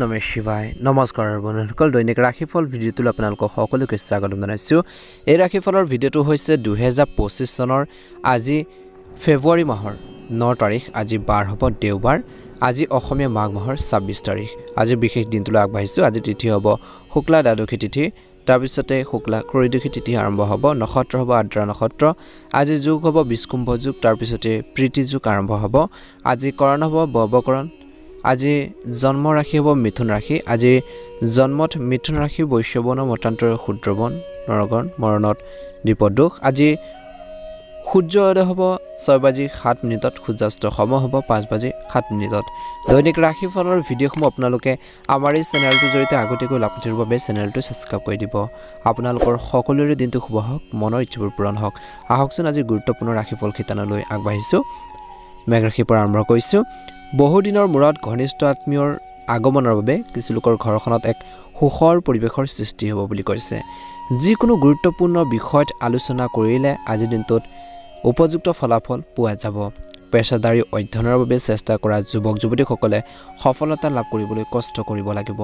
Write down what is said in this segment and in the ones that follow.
নমঃ শিৱায় নমস্কাৰ বন্ধুসকল দৈনিক ৰাশিফল ভিডিঅ'টো আপোনালোকক সকলোকে স্বাগতম জনাইছোঁ এই ৰাশিফলৰ ভিডিঅ'টো হৈছে 2025 চনৰ আজি ফেব্ৰুৱাৰী মাহৰ 9 তাৰিখ আজি বাৰ হ'ব দেওবাৰ আজি অসমীয়া মাঘ মাহৰ 26 তাৰিখ আজি বিশেষ দিনটোলৈ আগবাঢ়িছোঁ আজি তিথি হ'ব শুক্লা দ্বাদশী তিথি তাৰপিছতে শুক্লা ত্ৰয়োদশী তিথি আৰম্ভ হ'ব নক্ষত্ৰ হ'ব আদ্ৰা নক্ষত্ৰ আজি যোগ হ'ব বিষ্কুম্ভ যোগ তাৰপিছতে প্ৰীতি যোগ আৰম্ভ হ'ব আজি কৰণ হ'ব বৱকৰণ আজি জন্ম ৰাশি হ'ব মিথুন ৰাশি আজি জন্মত মিথুন ৰাশি বৈশ্যবন মতান্তৰ ক্ষুদ্ৰবন নৰগণ মৰণত দ্বিপদোষ আজি সূৰ্যোদয় হ'ব 6:07 সূৰ্যাস্ত সময় হ'ব 5:07 দৈনিক ৰাশিফলৰ ভিডিঅ'সমূহ আপোনালোকে আমাৰ এই চেনেলটোৰ জৰিয়তে আগতীয়াকৈ লাভ কৰিবৰ বাবে চেনেলটো ছাবস্ক্ৰাইব কৰি দিব আপোনালোকৰ সকলোৰে দিনটো শুভ হওক মনৰ ইচ্ছাবোৰ পূৰণ হওক আহকচোন আজি গুৰুত্বপূৰ্ণ ৰাশিফল খিতানলৈ আগবাঢ়িছোঁ মেঘ ৰাশিৰ পৰা আৰম্ভ কৰিছোঁ বহুদিনৰ মূৰত ঘনিষ্ঠ আত্মীয়ৰ আগমনৰ বাবে কিছু লোকৰ ঘৰখনত এক সুখৰ পৰিৱেশৰ সৃষ্টি হ'ব বুলি কৈছে যিকোনো গুৰুত্বপূৰ্ণ বিষয়ত আলোচনা কৰিলে আজিৰ দিনটোত উপযুক্ত ফলাফল পোৱা যাব পেছাদাৰী অধ্যয়নৰ বাবে চেষ্টা কৰা যুৱক যুৱতীসকলে সফলতা লাভ কৰিবলৈ কষ্ট কৰিব লাগিব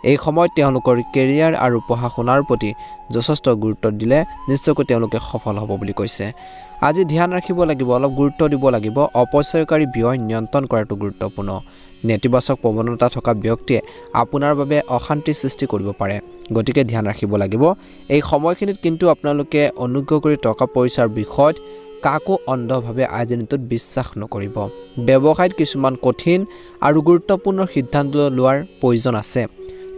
এই সময়ত তেওঁলোকৰ কেৰিয়াৰ আৰু পঢ়া শুনাৰ প্ৰতি যথেষ্ট গুৰুত্ব দিলে নিশ্চয়কৈ তেওঁলোকে সফল হ'ব বুলি কৈছে আজি ধ্যান ৰাখিব লাগিব অলপ গুৰুত্ব দিব লাগিব অপচয়কাৰী ব্যয় নিয়ন্ত্ৰণ কৰাটো গুৰুত্বপূৰ্ণ নেতিবাচক প্ৰৱণতা থকা ব্যক্তিয়ে আপোনাৰ বাবে অশান্তি সৃষ্টি কৰিব পাৰে গতিকে ধ্যান ৰাখিব লাগিব এই সময়খিনিত কিন্তু আপোনালোকে অনুগ্ৰহ কৰি টকা পইচাৰ বিষয়ত কাকো অন্ধভাৱে আজিনিতত বিশ্বাস নকৰিব ব্যৱসায়ত কিছুমান কঠিন আৰু গুৰুত্বপূৰ্ণ সিদ্ধান্ত লোৱাৰ প্ৰয়োজন আছে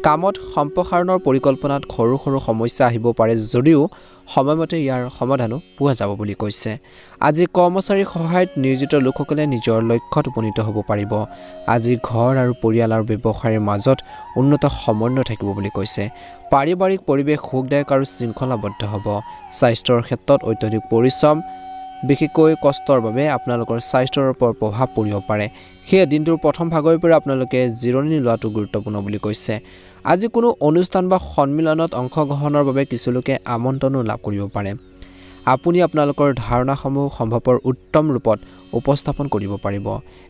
কামত সম্প্ৰসাৰণৰ পৰিকল্পনাত সৰু সৰু সমস্যা আহিব পাৰে যদিও সময়মতে ইয়াৰ সমাধানো পোৱা যাব বুলি কৈছে আজি কৰ্মচাৰীৰ সহায়ত নিয়োজিত লোকসকলে নিজৰ লক্ষ্যত উপনীত হ'ব পাৰিব আজি ঘৰ আৰু পৰিয়াল আৰু ব্যৱসায়ৰ মাজত উন্নত সমন্বয় থাকিব বুলি কৈছে পাৰিবাৰিক পৰিৱেশ সুখদায়ক আৰু শৃংখলাবদ্ধ হ'ব স্বাস্থ্যৰ ক্ষেত্ৰত অত্যধিক পৰিশ্ৰম বিশেষকৈ কষ্টৰ বাবে আপোনালোকৰ স্বাস্থ্যৰ ওপৰত প্ৰভাৱ পৰিব পাৰে সেই দিনটোৰ প্ৰথম ভাগৰ পৰা আপোনালোকে জিৰণি লোৱাটো গুৰুত্বপূৰ্ণ বুলি কৈছে আজি কোনো অনুষ্ঠান বা সন্মিলনত অংশগ্ৰহণৰ বাবে কিছু লোকে আমন্ত্ৰণো লাভ কৰিব পাৰে আপুনি আপোনালোকৰ ধাৰণাসমূহ সম্ভৱৰ উত্তম ৰূপত উপস্থাপন কৰিব পাৰিব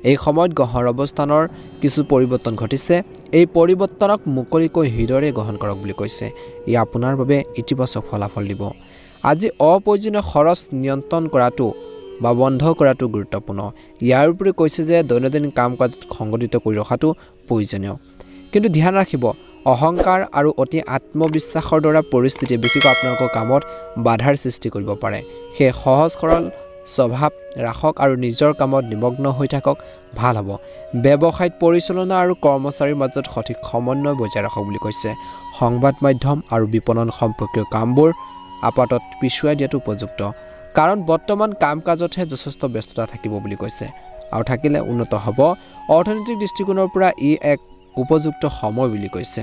এই সময়ত গ্ৰহৰ অৱস্থানৰ কিছু পৰিৱৰ্তন ঘটিছে এই পৰিৱৰ্তনক মুকলিকৈ হৃদয়ৰে গ্ৰহণ কৰক বুলি কৈছে ই আপোনাৰ বাবে ইতিবাচক ফলাফল দিব আজি অপ্ৰয়োজনীয় খৰচ নিয়ন্ত্ৰণ কৰাটো বা বন্ধ কৰাটো গুৰুত্বপূৰ্ণ ইয়াৰ উপৰি কৈছে যে দৈনন্দিন কাম কাজত সংগঠিত কৰি ৰখাটো প্ৰয়োজনীয় কিন্তু ধ্যান ৰাখিব অহংকাৰ আৰু অতি আত্মবিশ্বাসৰ দ্বাৰা পৰিস্থিতিয়ে বিশেষকৈ আপোনালোকৰ কামত বাধাৰ সৃষ্টি কৰিব পাৰে সেই সহজ সৰল স্বভাৱ ৰাখক আৰু নিজৰ কামত নিমগ্ন হৈ থাকক ভাল হ'ব ব্যৱসায়ত পৰিচালনা আৰু কৰ্মচাৰীৰ মাজত সঠিক সমন্বয় বজাই ৰাখক বুলি কৈছে সংবাদ মাধ্যম আৰু বিপণন সম্পৰ্কীয় কামবোৰ আপাতত পিছুৱাই দিয়াটো উপযুক্ত কাৰণ বৰ্তমান কাম কাজতহে যথেষ্ট ব্যস্ততা থাকিব বুলি কৈছে আৰু থাকিলে উন্নত হ'ব অৰ্থনৈতিক দৃষ্টিকোণৰ পৰা ই এক উপযুক্ত সময় বুলি কৈছে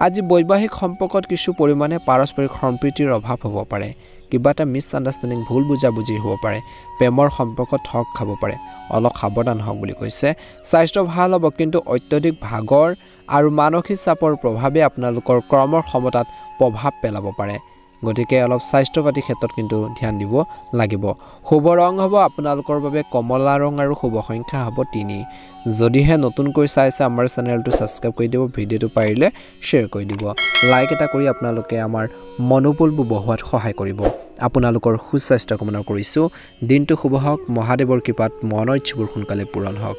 আজি বৈবাহিক সম্পৰ্কত কিছু পৰিমাণে পাৰস্পৰিক সম্প্ৰীতিৰ অভাৱ হ'ব পাৰে কিবা এটা মিছআণ্ডাৰষ্টেণ্ডিং ভুল বুজাবুজি হ'ব পাৰে প্ৰেমৰ সম্পৰ্কত ঠগ খাব পাৰে অলপ সাৱধান হওক বুলি কৈছে স্বাস্থ্য ভাল হ'ব কিন্তু অত্যধিক ভাগৰ আৰু মানসিক চাপৰ প্ৰভাৱে আপোনালোকৰ কৰ্মৰ ক্ষমতাত প্ৰভাৱ পেলাব পাৰে গতিকে অলপ স্বাস্থ্য পাতি ক্ষেত্ৰত কিন্তু ধ্যান দিব লাগিব শুভ ৰং হ'ব আপোনালোকৰ বাবে কমলা ৰং আৰু শুভ সংখ্যা হ'ব 3 যদিহে নতুনকৈ চাইছে আমাৰ চেনেলটো ছাবস্ক্ৰাইব কৰি দিব ভিডিঅ'টো পাৰিলে শ্বেয়াৰ কৰি দিব লাইক এটা কৰি আপোনালোকে আমাৰ মনোবলবোৰ বঢ়োৱাত সহায় কৰিব আপোনালোকৰ সুস্বাস্থ্য কামনা কৰিছোঁ দিনটো শুভ হওক মহাদেৱৰ কৃপাত মনৰ ইচ্ছাবোৰ সোনকালে পূৰণ হওক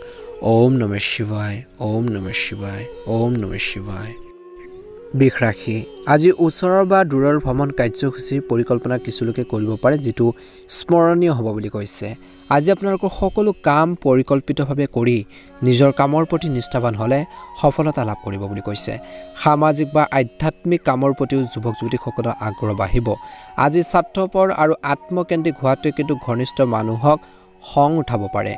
ওম নমঃ শিৱায় ওম নমঃ শিৱায় ওম নমঃ শিৱায় বৃষ ৰাশি আজি ওচৰৰ বা দূৰৰ ভ্ৰমণ কাৰ্যসূচীৰ পৰিকল্পনা কিছু লোকে কৰিব পাৰে যিটো স্মৰণীয় হ'ব বুলি কৈছে আজি আপোনালোকৰ সকলো কাম পৰিকল্পিতভাৱে কৰি নিজৰ কামৰ প্ৰতি নিষ্ঠাৱান হ'লে সফলতা লাভ কৰিব বুলি কৈছে সামাজিক বা আধ্যাত্মিক কামৰ প্ৰতিও যুৱক যুৱতীসকলৰ আগ্ৰহ বাঢ়িব আজি স্বাৰ্থপৰ আৰু আত্মকেন্দ্ৰিক হোৱাটোৱে কিন্তু ঘনিষ্ঠ মানুহক খং উঠাব পাৰে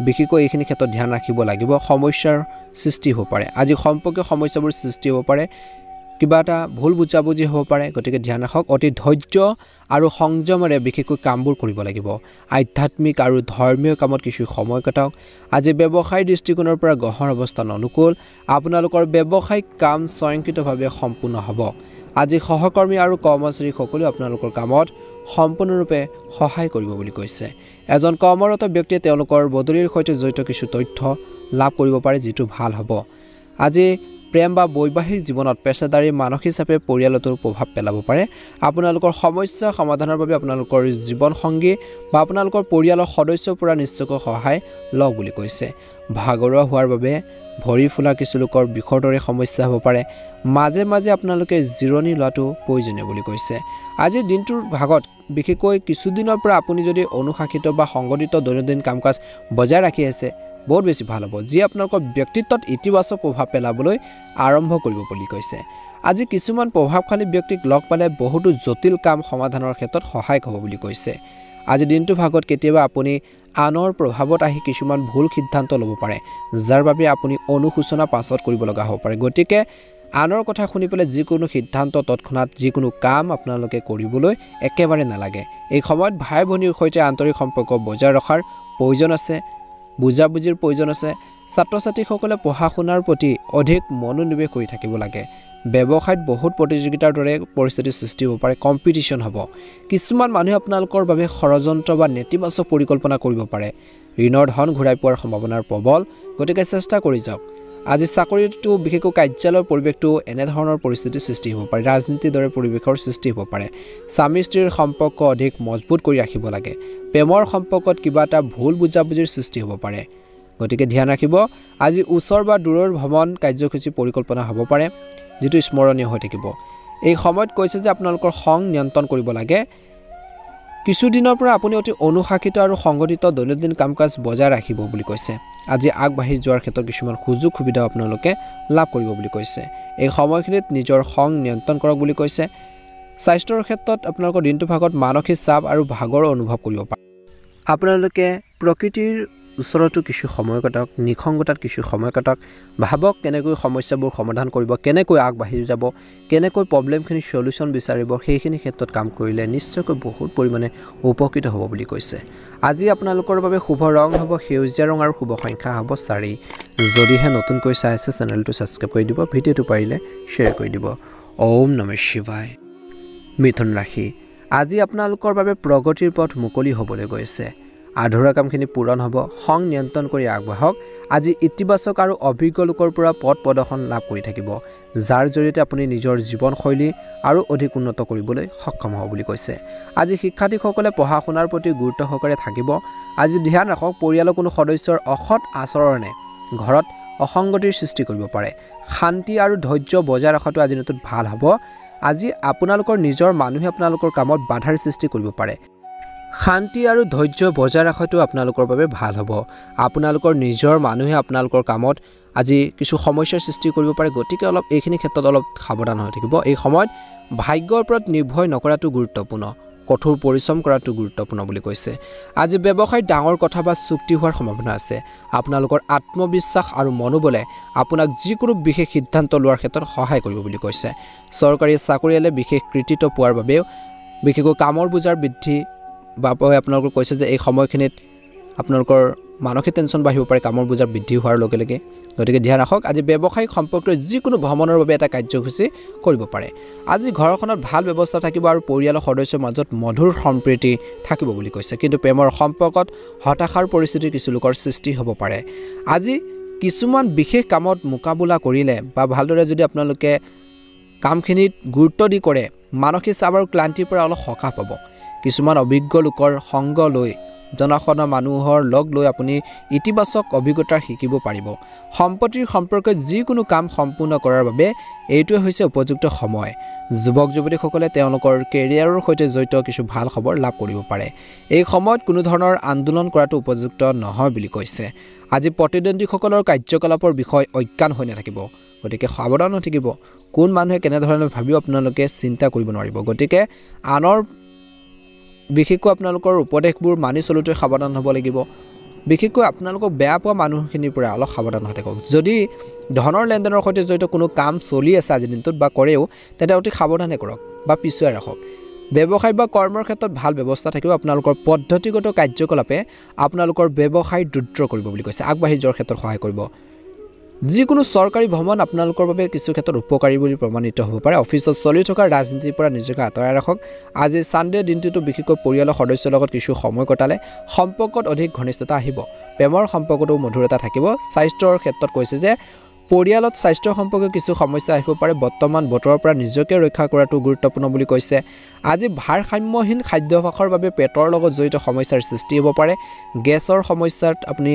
বিশেষকৈ এইখিনি ক্ষেত্ৰত ধ্যান ৰাখিব লাগিব সমস্যাৰ সৃষ্টি হ'ব পাৰে আজি সম্পৰ্কীয় সমস্যাবোৰ সৃষ্টি হ'ব পাৰে কিবা এটা ভুল বুজাবুজি হ'ব পাৰে গতিকে ধ্যান ৰাখক অতি ধৈৰ্য আৰু সংযমেৰে বিশেষকৈ কামবোৰ কৰিব লাগিব আধ্যাত্মিক আৰু ধৰ্মীয় কামত কিছু সময় কটাওক আজি ব্যৱসায়িক দৃষ্টিকোণৰ পৰা গ্ৰহৰ অৱস্থান অনুকূল আপোনালোকৰ ব্যৱসায়িক কাম স্বয়ংক্ৰিয়ভাৱে সম্পূৰ্ণ হ'ব আজি সহকৰ্মী আৰু কৰ্মচাৰীসকলেও আপোনালোকৰ কামত সম্পূৰ্ণৰূপে সহায় কৰিব বুলি কৈছে এজন কৰ্মৰত ব্যক্তিয়ে তেওঁলোকৰ বদলিৰ সৈতে জড়িত কিছু তথ্য লাভ কৰিব পাৰে যিটো ভাল হ'ব আজি প্ৰেম বা বৈবাহিক জীৱনত পেছাদাৰী মানসিক চাপে পৰিয়ালটোৰ প্ৰভাৱ পেলাব পাৰে আপোনালোকৰ সমস্যা সমাধানৰ বাবে আপোনালোকৰ জীৱনসংগী বা আপোনালোকৰ পৰিয়ালৰ সদস্যৰ পৰা নিশ্চয়কৈ সহায় লওক বুলি কৈছে ভাগৰুৱা হোৱাৰ বাবে ভৰি ফুলা কিছু লোকৰ বিষৰ দৰে সমস্যা হ'ব পাৰে মাজে মাজে আপোনালোকে জিৰণি লোৱাটো প্ৰয়োজনীয় বুলি কৈছে আজিৰ দিনটোৰ ভাগত বিশেষকৈ কিছুদিনৰ পৰা আপুনি যদি অনুশাসিত বা সংগঠিত দৈনন্দিন কাম-কাজ বজাই ৰাখি আছে বহুত বেছি ভাল হ'ব যি আপোনালোকৰ ব্যক্তিত্বত ইতিবাচক প্ৰভাৱ পেলাবলৈ আৰম্ভ কৰিব বুলি কৈছে আজি কিছুমান প্ৰভাৱশালী ব্যক্তিক লগ পালে বহুতো জটিল কাম সমাধানৰ ক্ষেত্ৰত সহায়ক হ'ব বুলি কৈছে আজি দিনটো ভাগত কেতিয়াবা আপুনি আনৰ প্ৰভাৱত আহি কিছুমান ভুল সিদ্ধান্ত ল'ব পাৰে যাৰ বাবে আপুনি অনুশোচনা পাছত কৰিব লগা হ'ব পাৰে গতিকে আনৰ কথা শুনি পেলাই যিকোনো সিদ্ধান্ত তৎক্ষণাত যিকোনো কাম আপোনালোকে কৰিবলৈ একেবাৰে নালাগে এই সময়ত ভাই ভনীৰ সৈতে আন্তৰিক সম্পৰ্ক বজাই ৰখাৰ প্ৰয়োজন আছে বুজাবুজিৰ প্ৰয়োজন আছে ছাত্ৰ-ছাত্ৰীসকলে পঢ়া শুনাৰ প্ৰতি অধিক মনোনিৱেশ কৰি থাকিব লাগে ব্যৱসায়ত বহুত প্ৰতিযোগিতাৰ দৰে পৰিস্থিতিৰ সৃষ্টি হ'ব পাৰে কম্পিটিশ্যন হ'ব কিছুমান মানুহে আপোনালোকৰ বাবে ষড়যন্ত্ৰ বা নেতিবাচক পৰিকল্পনা কৰিব পাৰে ঋণৰ ধন ঘূৰাই পোৱাৰ সম্ভাৱনাৰ প্ৰবল গতিকে চেষ্টা কৰি যাওক আজি চাকৰিটো বিশেষকৈ কাৰ্যালয়ৰ পৰিৱেশটো এনে ধৰণৰ পৰিস্থিতিৰ সৃষ্টি হ'ব পাৰে ৰাজনীতিৰ দৰে পৰিৱেশৰ সৃষ্টি হ'ব পাৰে স্বামী স্ত্ৰীৰ সম্পৰ্ক অধিক মজবুত কৰি ৰাখিব লাগে প্ৰেমৰ সম্পৰ্কত কিবা এটা ভুল বুজাবুজিৰ সৃষ্টি হ'ব পাৰে গতিকে ধ্যান ৰাখিব আজি ওচৰ বা দূৰৰ ভ্ৰমণ কাৰ্যসূচী পৰিকল্পনা হ'ব পাৰে যেটো স্মৰণীয় হৈ থাকিব এই সময়ত কৈছে যে আপোনালোকৰ খং নিয়ন্ত্ৰণ কৰিব লাগে কিছুদিনৰ পৰা আপুনি অতি অনুশাসিত আৰু সংগঠিত দৈনন্দিন কাম-কাজ বজাই ৰাখিব বুলি কৈছে আজি আগবাঢ়ি যোৱাৰ ক্ষেত্ৰত কিছুমান সুযোগ সুবিধা আপোনালোকে লাভ কৰিব বুলি কৈছে এই সময়খিনিত নিজৰ খং নিয়ন্ত্ৰণ কৰক বুলি কৈছে স্বাস্থ্যৰ ক্ষেত্ৰত আপোনালোকৰ দিনটো ভাগত মানসিক চাপ আৰু ভাগৰ অনুভৱ কৰিব পাৰে আপোনালোকে প্ৰকৃতিৰ ওচৰতো কিছু সময় কটাওক নিখংগতাত কিছু সময় কটাওক ভাবক কেনেকৈ সমস্যাবোৰ সমাধান কৰিব কেনেকৈ আগবাঢ়ি যাব কেনেকৈ প্ৰবলেমখিনি সলিউশন বিচাৰিব সেইখিনি ক্ষেত্ৰত কাম কৰিলে নিশ্চয়কৈ বহুত পৰিমাণে উপকৃত হ'ব বুলি কৈছে আজি আপোনালোকৰ বাবে শুভ ৰং হ'ব সেউজীয়া ৰং আৰু শুভ সংখ্যা হ'ব 4 যদিহে নতুনকৈ চাই আছে চেনেলটো সাবস্ক্ৰাইব কৰি দিব ভিডিঅটো পাৰিলে শ্বেয়াৰ কৰি দিব ওম নমঃ শিৱায় মিথুন ৰাশি আজি আপোনালোকৰ বাবে প্ৰগতিৰ পথ মুকলি হ'বলৈ গৈছে আধৰুৱা কামখিনি পূৰণ হ'ব খং নিয়ন্ত্ৰণ কৰি আগবাঢ়ক আজি ইতিবাচক আৰু অভিজ্ঞ লোকৰ পৰা পথ প্ৰদৰ্শন লাভ কৰি থাকিব যাৰ জৰিয়তে আপুনি নিজৰ জীৱনশৈলী আৰু অধিক উন্নত কৰিবলৈ সক্ষম হ'ব বুলি কৈছে আজি শিক্ষাৰ্থীসকলে পঢ়া শুনাৰ প্ৰতি গুৰুত্ব সহকাৰে থাকিব আজি ধ্যান ৰাখক পৰিয়ালৰ কোনো সদস্যৰ অসৎ আচৰণে ঘৰত অসংগতিৰ সৃষ্টি কৰিব পাৰে শান্তি আৰু ধৈৰ্য বজাই ৰখাটো আজি দিনটোত ভাল হ'ব আজি আপোনালোকৰ নিজৰ মানুহে আপোনালোকৰ কামত বাধাৰ সৃষ্টি কৰিব পাৰে শান্তি আৰু ধৈৰ্য বজাই ৰখাটো আপোনালোকৰ বাবে ভাল হ'ব আপোনালোকৰ নিজৰ মানুহে আপোনালোকৰ কামত আজি কিছু সমস্যাৰ সৃষ্টি কৰিব পাৰে গতিকে অলপ এইখিনি ক্ষেত্ৰত অলপ সাৱধান হৈ থাকিব এই সময়ত ভাগ্যৰ ওপৰত নিৰ্ভৰ নকৰাটো গুৰুত্বপূৰ্ণ কঠোৰ পৰিশ্ৰম কৰাটো গুৰুত্বপূৰ্ণ বুলি কৈছে আজি ব্যৱসায়ত ডাঙৰ কথা বা চুক্তি হোৱাৰ সম্ভাৱনা আছে আপোনালোকৰ আত্মবিশ্বাস আৰু মনোবলে আপোনাক যিকোনো বিশেষ সিদ্ধান্ত লোৱাৰ ক্ষেত্ৰত সহায় কৰিব বুলি কৈছে চৰকাৰী চাকৰিয়ালে বিশেষ কৃতিত্ব পোৱাৰ বাবেও বিশেষকৈ কামৰ বোজাৰ বৃদ্ধি বাবুৱে আপোনালোকক কৈছে যে এই সময়খিনিত আপোনালোকৰ মানসিক টেনচন বাঢ়িব পাৰে কামৰ বোজা বৃদ্ধি হোৱাৰ লগে লগে গতিকে ধ্যান ৰাখক আজি ব্যৱসায়িক সম্পৰ্কীয় যিকোনো ভ্ৰমণৰ বাবে এটা কাৰ্যসূচী কৰিব পাৰে আজি ঘৰখনত ভাল ব্যৱস্থা থাকিব আৰু পৰিয়ালৰ সদস্যৰ মাজত মধুৰ সম্প্ৰীতি থাকিব বুলি কৈছে কিন্তু প্ৰেমৰ সম্পৰ্কত হতাশাৰ পৰিস্থিতিৰ কিছু লোকৰ সৃষ্টি হ'ব পাৰে আজি কিছুমান বিশেষ কামত মোকাবিলা কৰিলে বা ভালদৰে যদি আপোনালোকে কামখিনিত গুৰুত্ব দি কৰে মানসিক চাপ আৰু ক্লান্তিৰ পৰা অলপ সকাহ পাব কিছুমান অভিজ্ঞ লোকৰ সংগ লৈ জনসাধাৰণৰ মানুহৰ লগ লৈ আপুনি ইতিবাচক অভিজ্ঞতা শিকিব পাৰিব সম্পত্তিৰ সম্পৰ্কে যিকোনো কাম সম্পূৰ্ণ কৰাৰ বাবে এইটোৱে হৈছে উপযুক্ত সময় যুৱক যুৱতীসকলে তেওঁলোকৰ কেৰিয়াৰৰ সৈতে জড়িত কিছু ভাল খবৰ লাভ কৰিব পাৰে এই সময়ত কোনো ধৰণৰ আন্দোলন কৰাটো উপযুক্ত নহয় বুলি কৈছে আজি প্ৰতিদ্বন্দ্বীসকলৰ কাৰ্যকলাপৰ বিষয় অজ্ঞান হৈ নাথাকিব গতিকে সাৱধান হৈ থাকিব কোন মানুহে কেনে ধৰণে ভাবিব আপোনালোকে চিন্তা কৰিব নোৱাৰিব গতিকে আনৰ বিশেষকৈ আপোনালোকৰ উপদেশবোৰ মানি চলোতে সাৱধান হ'ব লাগিব বিশেষকৈ আপোনালোকক বেয়া পোৱা মানুহখিনিৰ পৰা অলপ সাৱধান হৈ থাকক যদি ধনৰ লেনদেনৰ সৈতে জড়িত কোনো কাম চলি আছে আজি দিনটোত বা কৰেও তেন্তে অতি সাৱধানে কৰক বা পিছুৱাই ৰাখক ব্যৱসায় বা কৰ্মৰ ক্ষেত্ৰত ভাল ব্যৱস্থা থাকিব আপোনালোকৰ পদ্ধতিগত কাৰ্যকলাপে আপোনালোকৰ ব্যৱসায় দ্ৰুত কৰিব বুলি কৈছে আগবাঢ়ি যোৱাৰ ক্ষেত্ৰত সহায় কৰিব যিকোনো চৰকাৰী ভ্ৰমণ আপোনালোকৰ বাবে কিছু ক্ষেত্ৰত উপকাৰী বুলি প্ৰমাণিত হ'ব পাৰে অফিচত চলি থকা ৰাজনীতিৰ পৰা নিজকে আঁতৰাই ৰাখক আজি সানডে দিনটোতো বিশেষকৈ পৰিয়ালৰ সদস্যৰ লগত কিছু সময় কটালে সম্পৰ্কত অধিক ঘনিষ্ঠতা আহিব প্ৰেমৰ সম্পৰ্কটো মধুৰতা থাকিব স্বাস্থ্যৰ ক্ষেত্ৰত কৈছে যে পৰিয়ালত স্বাস্থ্য সম্পৰ্কীয় কিছু সমস্যা আহিব পাৰে বৰ্তমান বতৰৰ পৰা নিজকে ৰক্ষা কৰাটো গুৰুত্বপূৰ্ণ বুলি কৈছে আজি ভাৰসাম্যহীন খাদ্যাভ্যাসৰ বাবে পেটৰ লগত জড়িত সমস্যাৰ সৃষ্টি হ'ব পাৰে গেছৰ সমস্যাত আপুনি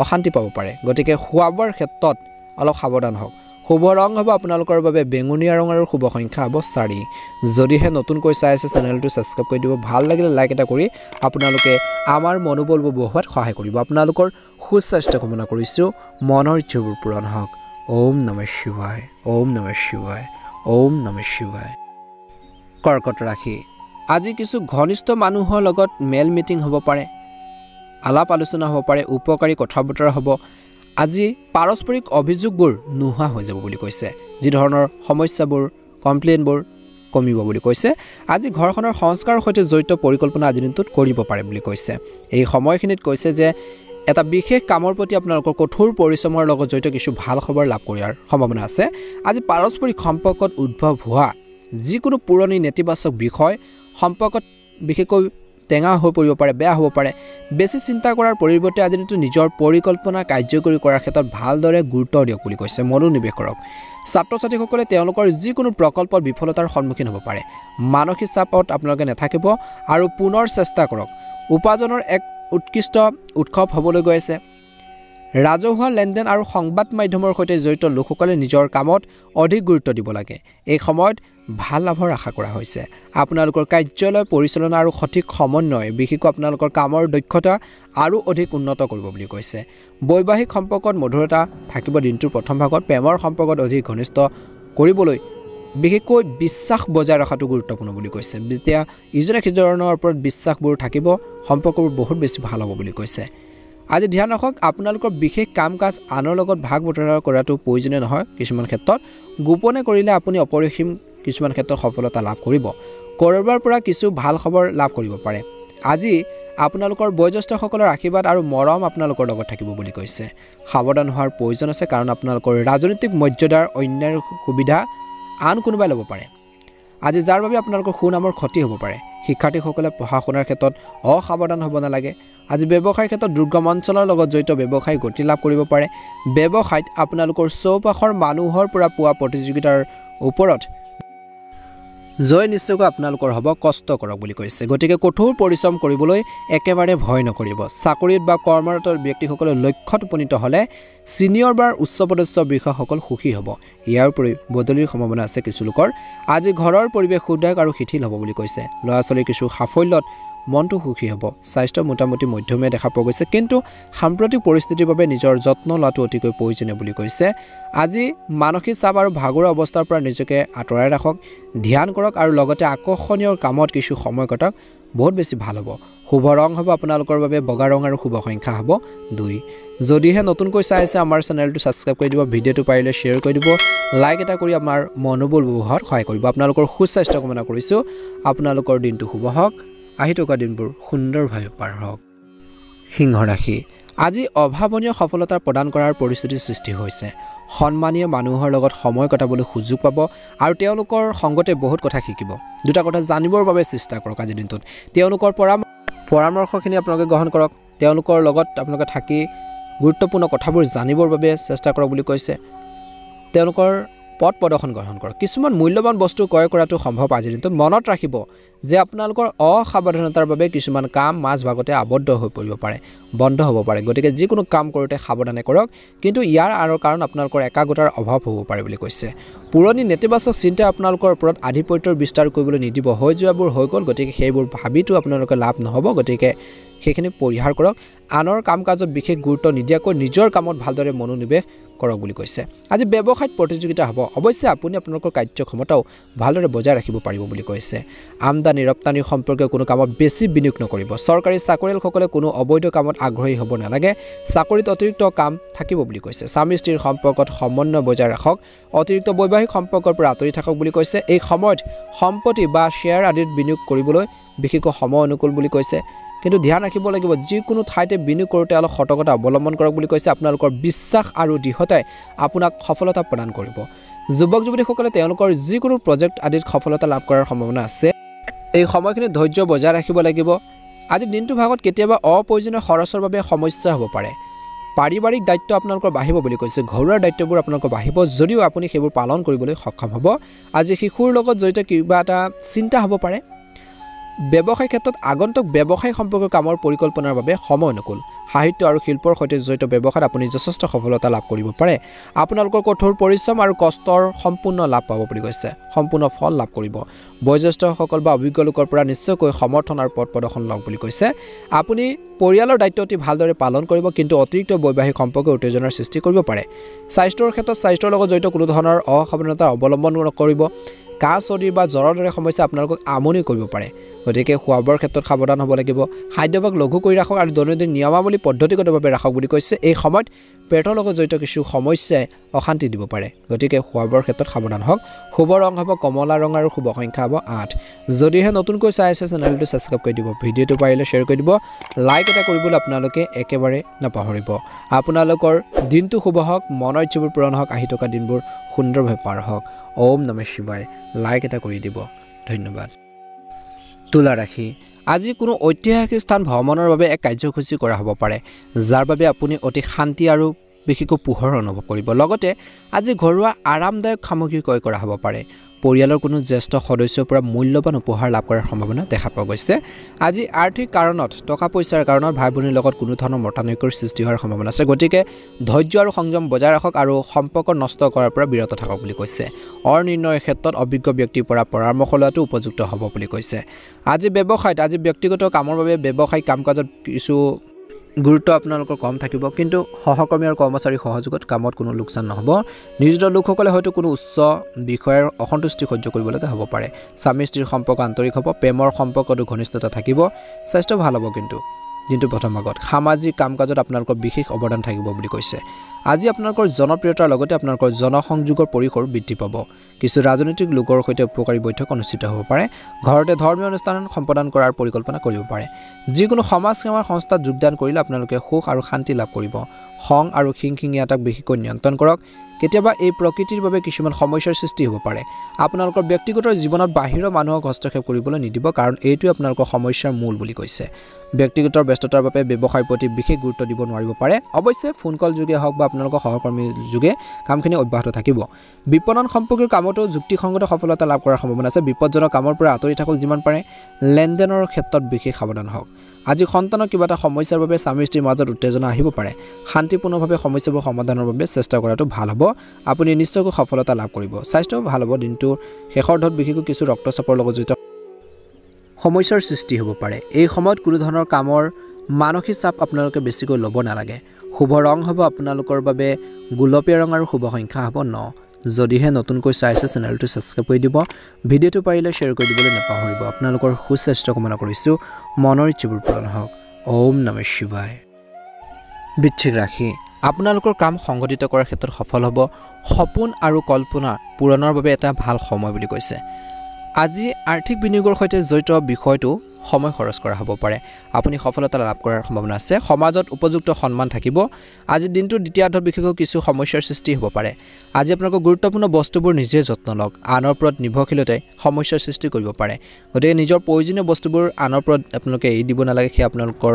অশান্তি পাব পাৰে গতিকে খোৱা-বোৱাৰ ক্ষেত্ৰত অলপ সাৱধান হওক শুভ ৰং হ'ব আপোনালোকৰ বাবে বেঙুনীয়া ৰং আৰু শুভ সংখ্যা হ'ব 4 যদিহে নতুনকৈ চাই আছে চেনেলটো সাবস্ক্ৰাইব কৰি দিব ভাল লাগিলে লাইক এটা কৰি আপোনালোকে আমাৰ মনোবল বঢ়োৱাত সহায় কৰিব আপোনালোকৰ সুস্বাস্থ্য কামনা কৰিছো মনৰ ইচ্ছাবোৰ পূৰণ হওক ওম নমঃ শিৱায় ওম নমঃ শিৱায় ওম নমঃ শিৱায় কৰ্কট ৰাশি আজি কিছু ঘনিষ্ঠ মানুহৰ লগত মেল মিটিং হ'ব পাৰে আলাপ আলোচনা হ'ব পাৰে উপকাৰী কথা বতৰা হ'ব আজি পাৰস্পৰিক অভিযোগবোৰ নোহোৱা হৈ যাব বুলি কৈছে যি ধৰণৰ সমস্যাবোৰ কমপ্লেইনবোৰ কমিব বুলি কৈছে আজি ঘৰখনৰ সংস্কাৰৰ সৈতে জড়িত পৰিকল্পনা আজি দিনটোত কৰিব পাৰে বুলি কৈছে এই সময়খিনিত কৈছে যে এটা বিশেষ কামৰ প্ৰতি আপোনালোকৰ কঠোৰ পৰিশ্ৰমৰ লগত জড়িত কিছু ভাল খবৰ লাভ কৰাৰ সম্ভাৱনা আছে আজি পাৰস্পৰিক সম্পৰ্কত উদ্ভৱ হোৱা যিকোনো পুৰণি নেতিবাচক বিষয় সম্পৰ্কত বিশেষকৈ টেঙা হৈ পৰিব পাৰে বেয়া হ'ব পাৰে বেছি চিন্তা কৰাৰ পৰিৱৰ্তে আজি দিনটো নিজৰ পৰিকল্পনা কাৰ্যকৰী কৰাৰ ক্ষেত্ৰত ভালদৰে গুৰুত্ব দিয়ক বুলি কৈছে মনোনিৱেশ কৰক ছাত্ৰ-ছাত্ৰীসকলে তেওঁলোকৰ যিকোনো প্ৰকল্পৰ বিফলতাৰ সন্মুখীন হ'ব পাৰে মানসিক চাপত আপোনালোকে নাথাকিব আৰু পুনৰ চেষ্টা কৰক উপাৰ্জনৰ এক উৎকৃষ্ট উৎসৱ হ'বলৈ গৈ আছে ৰাজহুৱা লেনদেন আৰু সংবাদ মাধ্যমৰ সৈতে জড়িত লোকসকলে নিজৰ কামত অধিক গুৰুত্ব দিব লাগে এই সময়ত ভাল লাভৰ আশা কৰা হৈছে আপোনালোকৰ কাৰ্যালয় পৰিচালনা আৰু সঠিক সমন্বয় বিশেষকৈ আপোনালোকৰ কামৰ দক্ষতা আৰু অধিক উন্নত কৰিব বুলি কৈছে বৈবাহিক সম্পৰ্কত মধুৰতা থাকিব দিনটোৰ প্ৰথম ভাগত প্ৰেমৰ সম্পৰ্কত অধিক ঘনিষ্ঠ কৰিবলৈ বিশেষকৈ বিশ্বাস বজাই ৰখাটো গুৰুত্বপূৰ্ণ বুলি কৈছে যেতিয়া ইজনে সিজনৰ ওপৰত বিশ্বাসবোৰ থাকিব সম্পৰ্কবোৰ বহুত বেছি ভাল হ'ব বুলি কৈছে আজি ধ্যান ৰাখক আপোনালোকৰ বিশেষ কাম কাজ আনৰ লগত ভাগ বতৰা কৰাটো প্ৰয়োজনীয় নহয় কিছুমান ক্ষেত্ৰত গোপনে কৰিলে আপুনি অপৰিসীম কিছুমান ক্ষেত্ৰত সফলতা লাভ কৰিব কৰবাৰ পৰা কিছু ভাল খবৰ লাভ কৰিব পাৰে আজি আপোনালোকৰ বয়োজ্যেষ্ঠসকলৰ আশীৰ্বাদ আৰু মৰম আপোনালোকৰ লগত থাকিব বুলি কৈছে সাৱধান হোৱাৰ প্ৰয়োজন আছে কাৰণ আপোনালোকৰ ৰাজনৈতিক মৰ্যাদাৰ অন্যায় সুবিধা আন কোনোবাই ল'ব পাৰে আজি যাৰ বাবে আপোনালোকৰ সুনামৰ ক্ষতি হ'ব পাৰে শিক্ষাৰ্থীসকলে পঢ়া শুনাৰ ক্ষেত্ৰত অসাৱধান হ'ব নালাগে আজি ব্যৱসায়ৰ ক্ষেত্ৰত দুৰ্গম অঞ্চলৰ লগত জড়িত ব্যৱসায় গতি লাভ কৰিব পাৰে ব্যৱসায়ত আপোনালোকৰ চৌপাশৰ মানুহৰ পৰা পোৱা প্ৰতিযোগিতাৰ ওপৰত জয় নিশ্চয়কৈ আপোনালোকৰ হ'ব কষ্ট কৰক বুলি কৈছে গতিকে কঠোৰ পৰিশ্ৰম কৰিবলৈ একেবাৰে ভয় নকৰিব চাকৰিত বা কৰ্মৰত ব্যক্তিসকলৰ লক্ষ্যত উপনীত হ'লে সিনিয়ৰ বা উচ্চপদস্থ বিষয়াসকল সুখী হ'ব ইয়াৰ উপৰি বদলিৰ সম্ভাৱনা আছে কিছু লোকৰ আজি ঘৰৰ পৰিৱেশ সুদায়ক আৰু শিথিল হ'ব বুলি কৈছে ল'ৰা-ছোৱালীৰ কিছু সাফল্যত মনটো সুখী হ'ব স্বাস্থ্য মোটামুটি মধ্যমীয়া দেখা পোৱা গৈছে কিন্তু সাম্প্ৰতিক পৰিস্থিতিৰ বাবে নিজৰ যত্ন লোৱাটো অতিকৈ প্ৰয়োজনীয় বুলি কৈছে আজি মানসিক চাপ আৰু ভাগৰুৱা অৱস্থাৰ পৰা নিজকে আঁতৰাই ৰাখক ধ্যান কৰক আৰু লগতে আকৰ্ষণীয় কামত কিছু সময় কটাওক বহুত বেছি ভাল হ'ব শুভ ৰং হ'ব আপোনালোকৰ বাবে বগা ৰং আৰু শুভ সংখ্যা হ'ব 2 যদিহে নতুনকৈ চাই আছে আমাৰ চেনেলটো সাবস্ক্ৰাইব কৰি দিব ভিডিঅ'টো পাৰিলে শ্বেয়াৰ কৰি দিব লাইক এটা কৰি আমাৰ মনোবল বঢ়োৱাত সহায় কৰিব আপোনালোকৰ সুস্বাস্থ্য কামনা কৰিছো আপোনালোকৰ দিনটো শুভ হওক আহি থকা দিনবোৰ সুন্দৰভাৱে পাৰ হওক সিংহ ৰাশি আজি অভাৱনীয় সফলতা প্ৰদান কৰাৰ পৰিস্থিতিৰ সৃষ্টি হৈছে সন্মানীয় মানুহৰ লগত সময় কটাবলৈ সুযোগ পাব আৰু তেওঁলোকৰ সংগতে বহুত কথা শিকিব দুটা কথা জানিবৰ বাবে চেষ্টা কৰক আজি দিনটোত তেওঁলোকৰ পৰামৰ্শখিনি আপোনালোকে গ্ৰহণ কৰক তেওঁলোকৰ লগত আপোনালোকে থাকি গুৰুত্বপূৰ্ণ কথাবোৰ জানিবৰ বাবে চেষ্টা কৰক বুলি কৈছে তেওঁলোকৰ পথ প্ৰদৰ্শন গ্ৰহণ কৰক কিছুমান মূল্যৱান বস্তু ক্ৰয় কৰাটো সম্ভৱ আজি দিনটোত মনত ৰাখিব যে আপোনালোকৰ অসাৱধানতাৰ বাবে কিছুমান কাম মাজ ভাগতে আবদ্ধ হৈ পৰিব পাৰে বন্ধ হ'ব পাৰে গতিকে যিকোনো কাম কৰোঁতে সাৱধানে কৰক কিন্তু ইয়াৰ আঁৰৰ কাৰণ আপোনালোকৰ একাগ্ৰতাৰ অভাৱ হ'ব পাৰে বুলি কৈছে পুৰণি নেতিবাচক চিন্তা আপোনালোকৰ ওপৰত আধিপত্যৰ বিস্তাৰ কৰিবলৈ নিদিব হৈ যোৱাবোৰ হৈ গ'ল গতিকে সেইবোৰ ভাবিতো আপোনালোকৰ লাভ নহ'ব গতিকে সেইখিনি পৰিহাৰ কৰক আনৰ কাম কাজত বিশেষ গুৰুত্ব নিদিয়াকৈ নিজৰ কামত ভালদৰে মনোনিৱেশ কৰক বুলি কৈছে আজি ব্যৱসায়ত প্ৰতিযোগিতা হ'ব অৱশ্যে আপুনি আপোনালোকৰ কাৰ্যক্ষমতাও ভালদৰে বজাই ৰাখিব পাৰিব বুলি কৈছে আমদানি ৰপ্তানি সম্পৰ্কীয় কোনো কামত বেছি বিনিয়োগ নকৰিব চৰকাৰী চাকৰিয়ালসকলে কোনো অবৈধ কামত আগ্ৰহী হ'ব নালাগে চাকৰিত অতিৰিক্ত কাম থাকিব বুলি কৈছে স্বামী স্ত্ৰীৰ সম্পৰ্কত সমন্বয় বজাই ৰাখক অতিৰিক্ত বৈবাহিক সম্পৰ্কৰ পৰা আঁতৰি থাকক বুলি কৈছে এই সময়ত সম্পত্তি বা শ্বেয়াৰ আদিত বিনিয়োগ কৰিবলৈ বিশেষকৈ সময় অনুকূল বুলি কৈছে কিন্তু ধ্যান ৰাখিব লাগিব যিকোনো ঠাইতে বিনিয়োগ কৰোঁতে অলপ সতৰ্কতা অৱলম্বন কৰক বুলি কৈছে আপোনালোকৰ বিশ্বাস আৰু দৃঢ়তাই আপোনাক সফলতা প্ৰদান কৰিব যুৱক যুৱতীসকলে তেওঁলোকৰ যিকোনো প্ৰজেক্ট আদিত সফলতা লাভ কৰাৰ সম্ভাৱনা আছে এই সময়খিনি ধৈৰ্য বজাই ৰাখিব লাগিব আজি দিনটো ভাগত কেতিয়াবা অপ্ৰয়োজনীয় খৰচৰ বাবে সমস্যা হ'ব পাৰে পাৰিবাৰিক দায়িত্ব আপোনালোকৰ বাঢ়িব বুলি কৈছে ঘৰুৱা দায়িত্ববোৰ আপোনালোকৰ বাঢ়িব যদিও আপুনি সেইবোৰ পালন কৰিবলৈ সক্ষম হ'ব আজি শিশুৰ লগত জড়িত কিবা এটা চিন্তা হ'ব পাৰে ব্যৱসায় ক্ষেত্ৰত আগন্তুক ব্যৱসায় সম্পৰ্কীয় কামৰ পৰিকল্পনাৰ বাবে সময় অনুকূল সাহিত্য আৰু শিল্পৰ সৈতে জড়িত ব্যৱসায়ত আপুনি যথেষ্ট সফলতা লাভ কৰিব পাৰে আপোনালোকৰ কঠোৰ পৰিশ্ৰম আৰু কষ্টৰ সম্পূৰ্ণ লাভ পাব বুলি কৈছে সম্পূৰ্ণ ফল লাভ কৰিব বয়োজ্যেষ্ঠসকল বা অভিজ্ঞ লোকৰ পৰা নিশ্চয়কৈ সমৰ্থন আৰু পথ প্ৰদৰ্শন লওক বুলি কৈছে আপুনি পৰিয়ালৰ দায়িত্ব অতি ভালদৰে পালন কৰিব কিন্তু অতিৰিক্ত বৈবাহিক সম্পৰ্ক উত্তেজনাৰ সৃষ্টি কৰিব পাৰে স্বাস্থ্যৰ ক্ষেত্ৰত স্বাস্থ্যৰ লগত জড়িত কোনো ধৰণৰ অসাৱধানতা অৱলম্বন নকৰিব কাহ চৰ্দি বা জ্বৰৰ দৰে সমস্যা আপোনালোকক আমনি কৰিব পাৰে গতিকে খোৱা বোৱাৰ ক্ষেত্ৰত সাৱধান হ'ব লাগিব খাদ্যভাগ লঘু কৰি ৰাখক আৰু দৈনন্দিন নিয়মাৱলী পদ্ধতিগতভাৱে ৰাখক বুলি কৈছে এই সময়ত পেটৰ লগত জড়িত কিছু সমস্যাই অশান্তি দিব পাৰে গতিকে খোৱা বোৱাৰ ক্ষেত্ৰত সাৱধান হওক শুভ ৰং হ'ব কমলা ৰং আৰু শুভ সংখ্যা হ'ব 8 যদিহে নতুনকৈ চাই আছে চেনেলটো ছাবস্ক্ৰাইব কৰি দিব ভিডিঅ'টো পাৰিলে শ্বেয়াৰ কৰি দিব লাইক এটা কৰিবলৈ আপোনালোকে একেবাৰে নাপাহৰিব আপোনালোকৰ দিনটো শুভ হওক মনৰ ইচ্ছাবোৰ পূৰণ হওক আহি থকা দিনবোৰ সুন্দৰভাৱে পাৰ হওক ওম নমঃ শিৱায় লাইক এটা কৰি দিব ধন্যবাদ তুলা ৰাশি আজি কোনো ঐতিহাসিক স্থান ভ্ৰমণৰ বাবে এক কাৰ্যসূচী কৰা হ'ব পাৰে যাৰ বাবে আপুনি অতি শান্তি আৰু বিশেষকৈ পোহৰ অনুভৱ কৰিব লগতে আজি ঘৰুৱা আৰামদায়ক সামগ্ৰী ক্ৰয় কৰা হ'ব পাৰে পৰিয়ালৰ কোনো জ্যেষ্ঠ সদস্যৰ পৰা মূল্যৱান উপহাৰ লাভ কৰাৰ সম্ভাৱনা দেখা পোৱা গৈছে আজি আৰ্থিক কাৰণত টকা পইচাৰ কাৰণত ভাই ভনীৰ লগত কোনো ধৰণৰ মতানৈক্যৰ সৃষ্টি হোৱাৰ সম্ভাৱনা আছে গতিকে ধৈৰ্য আৰু সংযম বজাই ৰাখক আৰু সম্পৰ্ক নষ্ট কৰাৰ পৰা বিৰত থাকক বুলি কৈছে অনিৰ্ণয়ৰ ক্ষেত্ৰত অভিজ্ঞ ব্যক্তিৰ পৰা পৰামৰ্শ লোৱাটো উপযুক্ত হ'ব বুলি কৈছে আজি ব্যৱসায়ত আজি ব্যক্তিগত কামৰ বাবে ব্যৱসায়িক কাম কাজত কিছু গুৰুত্ব আপোনালোকৰ কম থাকিব কিন্তু সহকৰ্মী আৰু কৰ্মচাৰী সহযোগত কামত কোনো লোকচান নহ'ব নিয়োজিত লোকসকলে হয়তো কোনো উচ্চ বিষয়ৰ অসন্তুষ্টি সহ্য কৰিবলগীয়া হ'ব পাৰে স্বামী স্ত্ৰীৰ সম্পৰ্ক আন্তৰিক হ'ব প্ৰেমৰ সম্পৰ্কতো ঘনিষ্ঠতা থাকিব স্বাস্থ্য ভাল হ'ব কিন্তু দিনটো প্ৰথম ভাগত সামাজিক কাম কাজত আপোনালোকৰ বিশেষ অৱদান থাকিব বুলি কৈছে আজি আপোনালোকৰ জনপ্ৰিয়তাৰ লগতে আপোনালোকৰ জনসংযোগৰ পৰিসৰ বৃদ্ধি পাব কিছু ৰাজনৈতিক লোকৰ সৈতে উপকাৰী বৈঠক অনুষ্ঠিত হ'ব পাৰে ঘৰতে ধৰ্মীয় অনুষ্ঠান সম্পাদন কৰাৰ পৰিকল্পনা কৰিব পাৰে যিকোনো সমাজ সেৱাৰ সংস্থাত যোগদান কৰিলে আপোনালোকে সুখ আৰু শান্তি লাভ কৰিব খং আৰু খিংখিঙীয়াতাক বিশেষকৈ নিয়ন্ত্ৰণ কৰক কেতিয়াবা এই প্ৰকৃতিৰ বাবে কিছুমান সমস্যাৰ সৃষ্টি হ'ব পাৰে আপোনালোকৰ ব্যক্তিগত জীৱনত বাহিৰৰ মানুহক হস্তক্ষেপ কৰিবলৈ নিদিব কাৰণ এইটোৱে আপোনালোকৰ সমস্যাৰ মূল বুলি কৈছে ব্যক্তিগত ব্যস্ততাৰ বাবে ব্যৱসায়ৰ প্ৰতি বিশেষ গুৰুত্ব দিব নোৱাৰিব পাৰে অৱশ্যে ফোন কল যোগে হওক বা আপোনালোকৰ সহকৰ্মীৰ যোগে কামখিনি অব্যাহত থাকিব বিপণন সম্পৰ্কীয় কামতো যুক্তিসংগত সফলতা লাভ কৰাৰ সম্ভাৱনা আছে বিপদজনক কামৰ পৰা আঁতৰি থাকক যিমান পাৰে লেনদেনৰ ক্ষেত্ৰত বিশেষ সাৱধান হওক আজি সন্তানৰ কিবা এটা সমস্যাৰ বাবে স্বামী স্ত্ৰীৰ মাজত উত্তেজনা আহিব পাৰে শান্তিপূৰ্ণভাৱে সমস্যাবোৰ সমাধানৰ বাবে চেষ্টা কৰাটো ভাল হ'ব আপুনি নিশ্চয়কৈ সফলতা লাভ কৰিব স্বাস্থ্য ভাল হ'ব দিনটো শেষৰ ধৰত বিশেষকৈ কিছু ৰক্তচাপৰ লগত জড়িত সমস্যাৰ সৃষ্টি হ'ব পাৰে এই সময়ত কোনো ধৰণৰ কামৰ মানসিক চাপ আপোনালোকে বেছিকৈ ল'ব নালাগে শুভ ৰং হ'ব আপোনালোকৰ বাবে গোলপীয়া ৰং আৰু শুভ সংখ্যা হ'ব 9 যদিহে নতুনকৈ চাই আছে চেনেলটো ছাবস্ক্ৰাইব কৰি দিব ভিডিঅ'টো পাৰিলে শ্বেয়াৰ কৰি দিবলৈ নাপাহৰিব আপোনালোকৰ সুস্বাস্থ্য কামনা কৰিছোঁ মনৰ ইচ্ছাবোৰ পূৰণ হওক ওম নমঃ শিৱায় বৃশ্চিক ৰাশি আপোনালোকৰ কাম সংগঠিত কৰাৰ ক্ষেত্ৰত সফল হ'ব সপোন আৰু কল্পনা পূৰণৰ বাবে এটা ভাল সময় বুলি কৈছে আজি আৰ্থিক বিনিয়োগৰ সৈতে জড়িত বিষয়টো সময় খৰচ কৰা হ'ব পাৰে আপুনি সফলতা লাভ কৰাৰ সম্ভাৱনা আছে সমাজত উপযুক্ত সন্মান থাকিব আজি দিনটোৰ দ্বিতীয়াৰ্ধত বিশেষকৈ কিছু সমস্যাৰ সৃষ্টি হ'ব পাৰে আজি আপোনালোকৰ গুৰুত্বপূৰ্ণ বস্তুবোৰ নিজে যত্ন লওক আনৰ ওপৰত নিৰ্ভৰশীলতাই সমস্যাৰ সৃষ্টি কৰিব পাৰে গতিকে নিজৰ প্ৰয়োজনীয় বস্তুবোৰ আনৰ ওপৰত আপোনালোকে এৰি দিব নালাগে সেয়া আপোনালোকৰ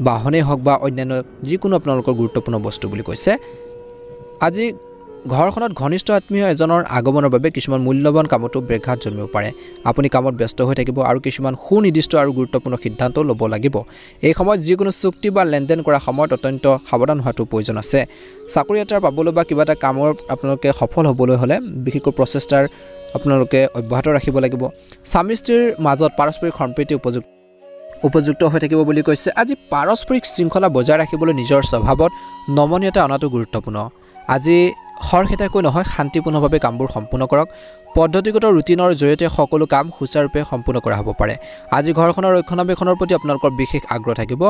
বাহনেই হওক বা অন্যান্য যিকোনো আপোনালোকৰ গুৰুত্বপূৰ্ণ বস্তু বুলি কৈছে আজি ঘৰখনত ঘনিষ্ঠ আত্মীয় এজনৰ আগমনৰ বাবে কিছুমান মূল্যৱান কামতো ব্যাঘাত জন্মিব পাৰে আপুনি কামত ব্যস্ত হৈ থাকিব আৰু কিছুমান সুনিৰ্দিষ্ট আৰু গুৰুত্বপূৰ্ণ সিদ্ধান্ত ল'ব লাগিব এই সময়ত যিকোনো চুক্তি বা লেনদেন কৰা সময়ত অত্যন্ত সাৱধান হোৱাটো প্ৰয়োজন আছে চাকৰি এটা পাবলৈ বা কিবা এটা কামৰ আপোনালোকে সফল হ'বলৈ হ'লে বিশেষকৈ প্ৰচেষ্টাৰ আপোনালোকে অব্যাহত ৰাখিব লাগিব স্বামী স্ত্ৰীৰ মাজত পাৰস্পৰিক সম্প্ৰীতি উপযুক্ত হৈ থাকিব বুলি কৈছে আজি পাৰস্পৰিক শৃংখলা বজাই ৰাখিবলৈ নিজৰ স্বভাৱত নমনীয়তা অনাটো গুৰুত্বপূৰ্ণ আজি খৰখেদাকৈ নহয় শান্তিপূৰ্ণভাৱে কামবোৰ সম্পূৰ্ণ কৰক পদ্ধতিগত ৰুটিনৰ জৰিয়তে সকলো কাম সুচাৰুৰূপে সম্পূৰ্ণ কৰা হ'ব পাৰে আজি ঘৰখনৰ ৰক্ষণাবেক্ষণৰ প্ৰতি আপোনালোকৰ বিশেষ আগ্ৰহ থাকিব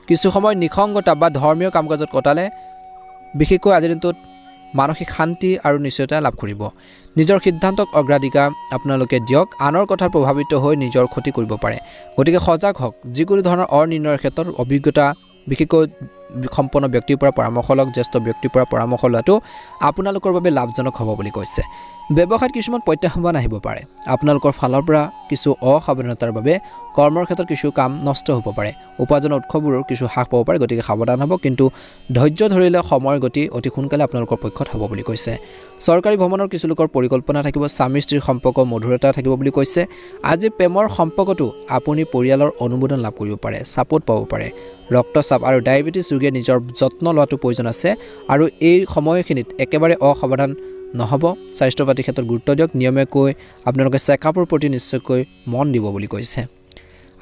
কিছু সময় নিসংগতা বা ধৰ্মীয় কাম কাজত কটালে বিশেষকৈ আজিৰ দিনটোত মানসিক শান্তি আৰু নিশ্চয়তা লাভ কৰিব নিজৰ সিদ্ধান্তক অগ্ৰাধিকাৰ আপোনালোকে দিয়ক আনৰ কথাত প্ৰভাৱিত হৈ নিজৰ ক্ষতি কৰিব পাৰে গতিকে সজাগ হওক যিকোনো ধৰণৰ অনিৰ্ণয়ৰ ক্ষেত্ৰত অভিজ্ঞতা বিশেষকৈ সম্পন্ন ব্যক্তিৰ পৰা পৰামৰ্শ লওক জ্যেষ্ঠ ব্যক্তিৰ পৰা পৰামৰ্শ লোৱাটো আপোনালোকৰ বাবে লাভজনক হ'ব বুলি কৈছে ব্যৱসায়ত কিছুমান প্ৰত্যাহ্বান আহিব পাৰে আপোনালোকৰ ফালৰ পৰা কিছু অসাৱধানতাৰ বাবে কৰ্মৰ ক্ষেত্ৰত কিছু কাম নষ্ট হ'ব পাৰে উপাৰ্জনৰ উৎসবোৰৰ কিছু হ্ৰাস পাব পাৰে গতিকে সাৱধান হ'ব কিন্তু ধৈৰ্য ধৰিলে সময়ৰ গতি অতি সোনকালে আপোনালোকৰ পক্ষত হ'ব বুলি কৈছে চৰকাৰী ভ্ৰমণৰ কিছু লোকৰ পৰিকল্পনা থাকিব স্বামী স্ত্ৰীৰ সম্পৰ্ক মধুৰতা থাকিব বুলি কৈছে আজি প্ৰেমৰ সম্পৰ্কটো আপুনি পৰিয়ালৰ অনুমোদন লাভ কৰিব পাৰে ছাপোৰ্ট পাব পাৰে ৰক্তচাপ আৰু ডায়েবেটিছ ৰোগীয়ে নিজৰ যত্ন লোৱাটো প্ৰয়োজন আছে আৰু এই সময়খিনিত একেবাৰে অসাৱধান নহ'ব স্বাস্থ্য পাতি ক্ষেত্ৰত গুৰুত্ব দিয়ক নিয়মীয়াকৈ আপোনালোকে চেকআপৰ প্ৰতি নিশ্চয়কৈ মন দিব বুলি কৈছে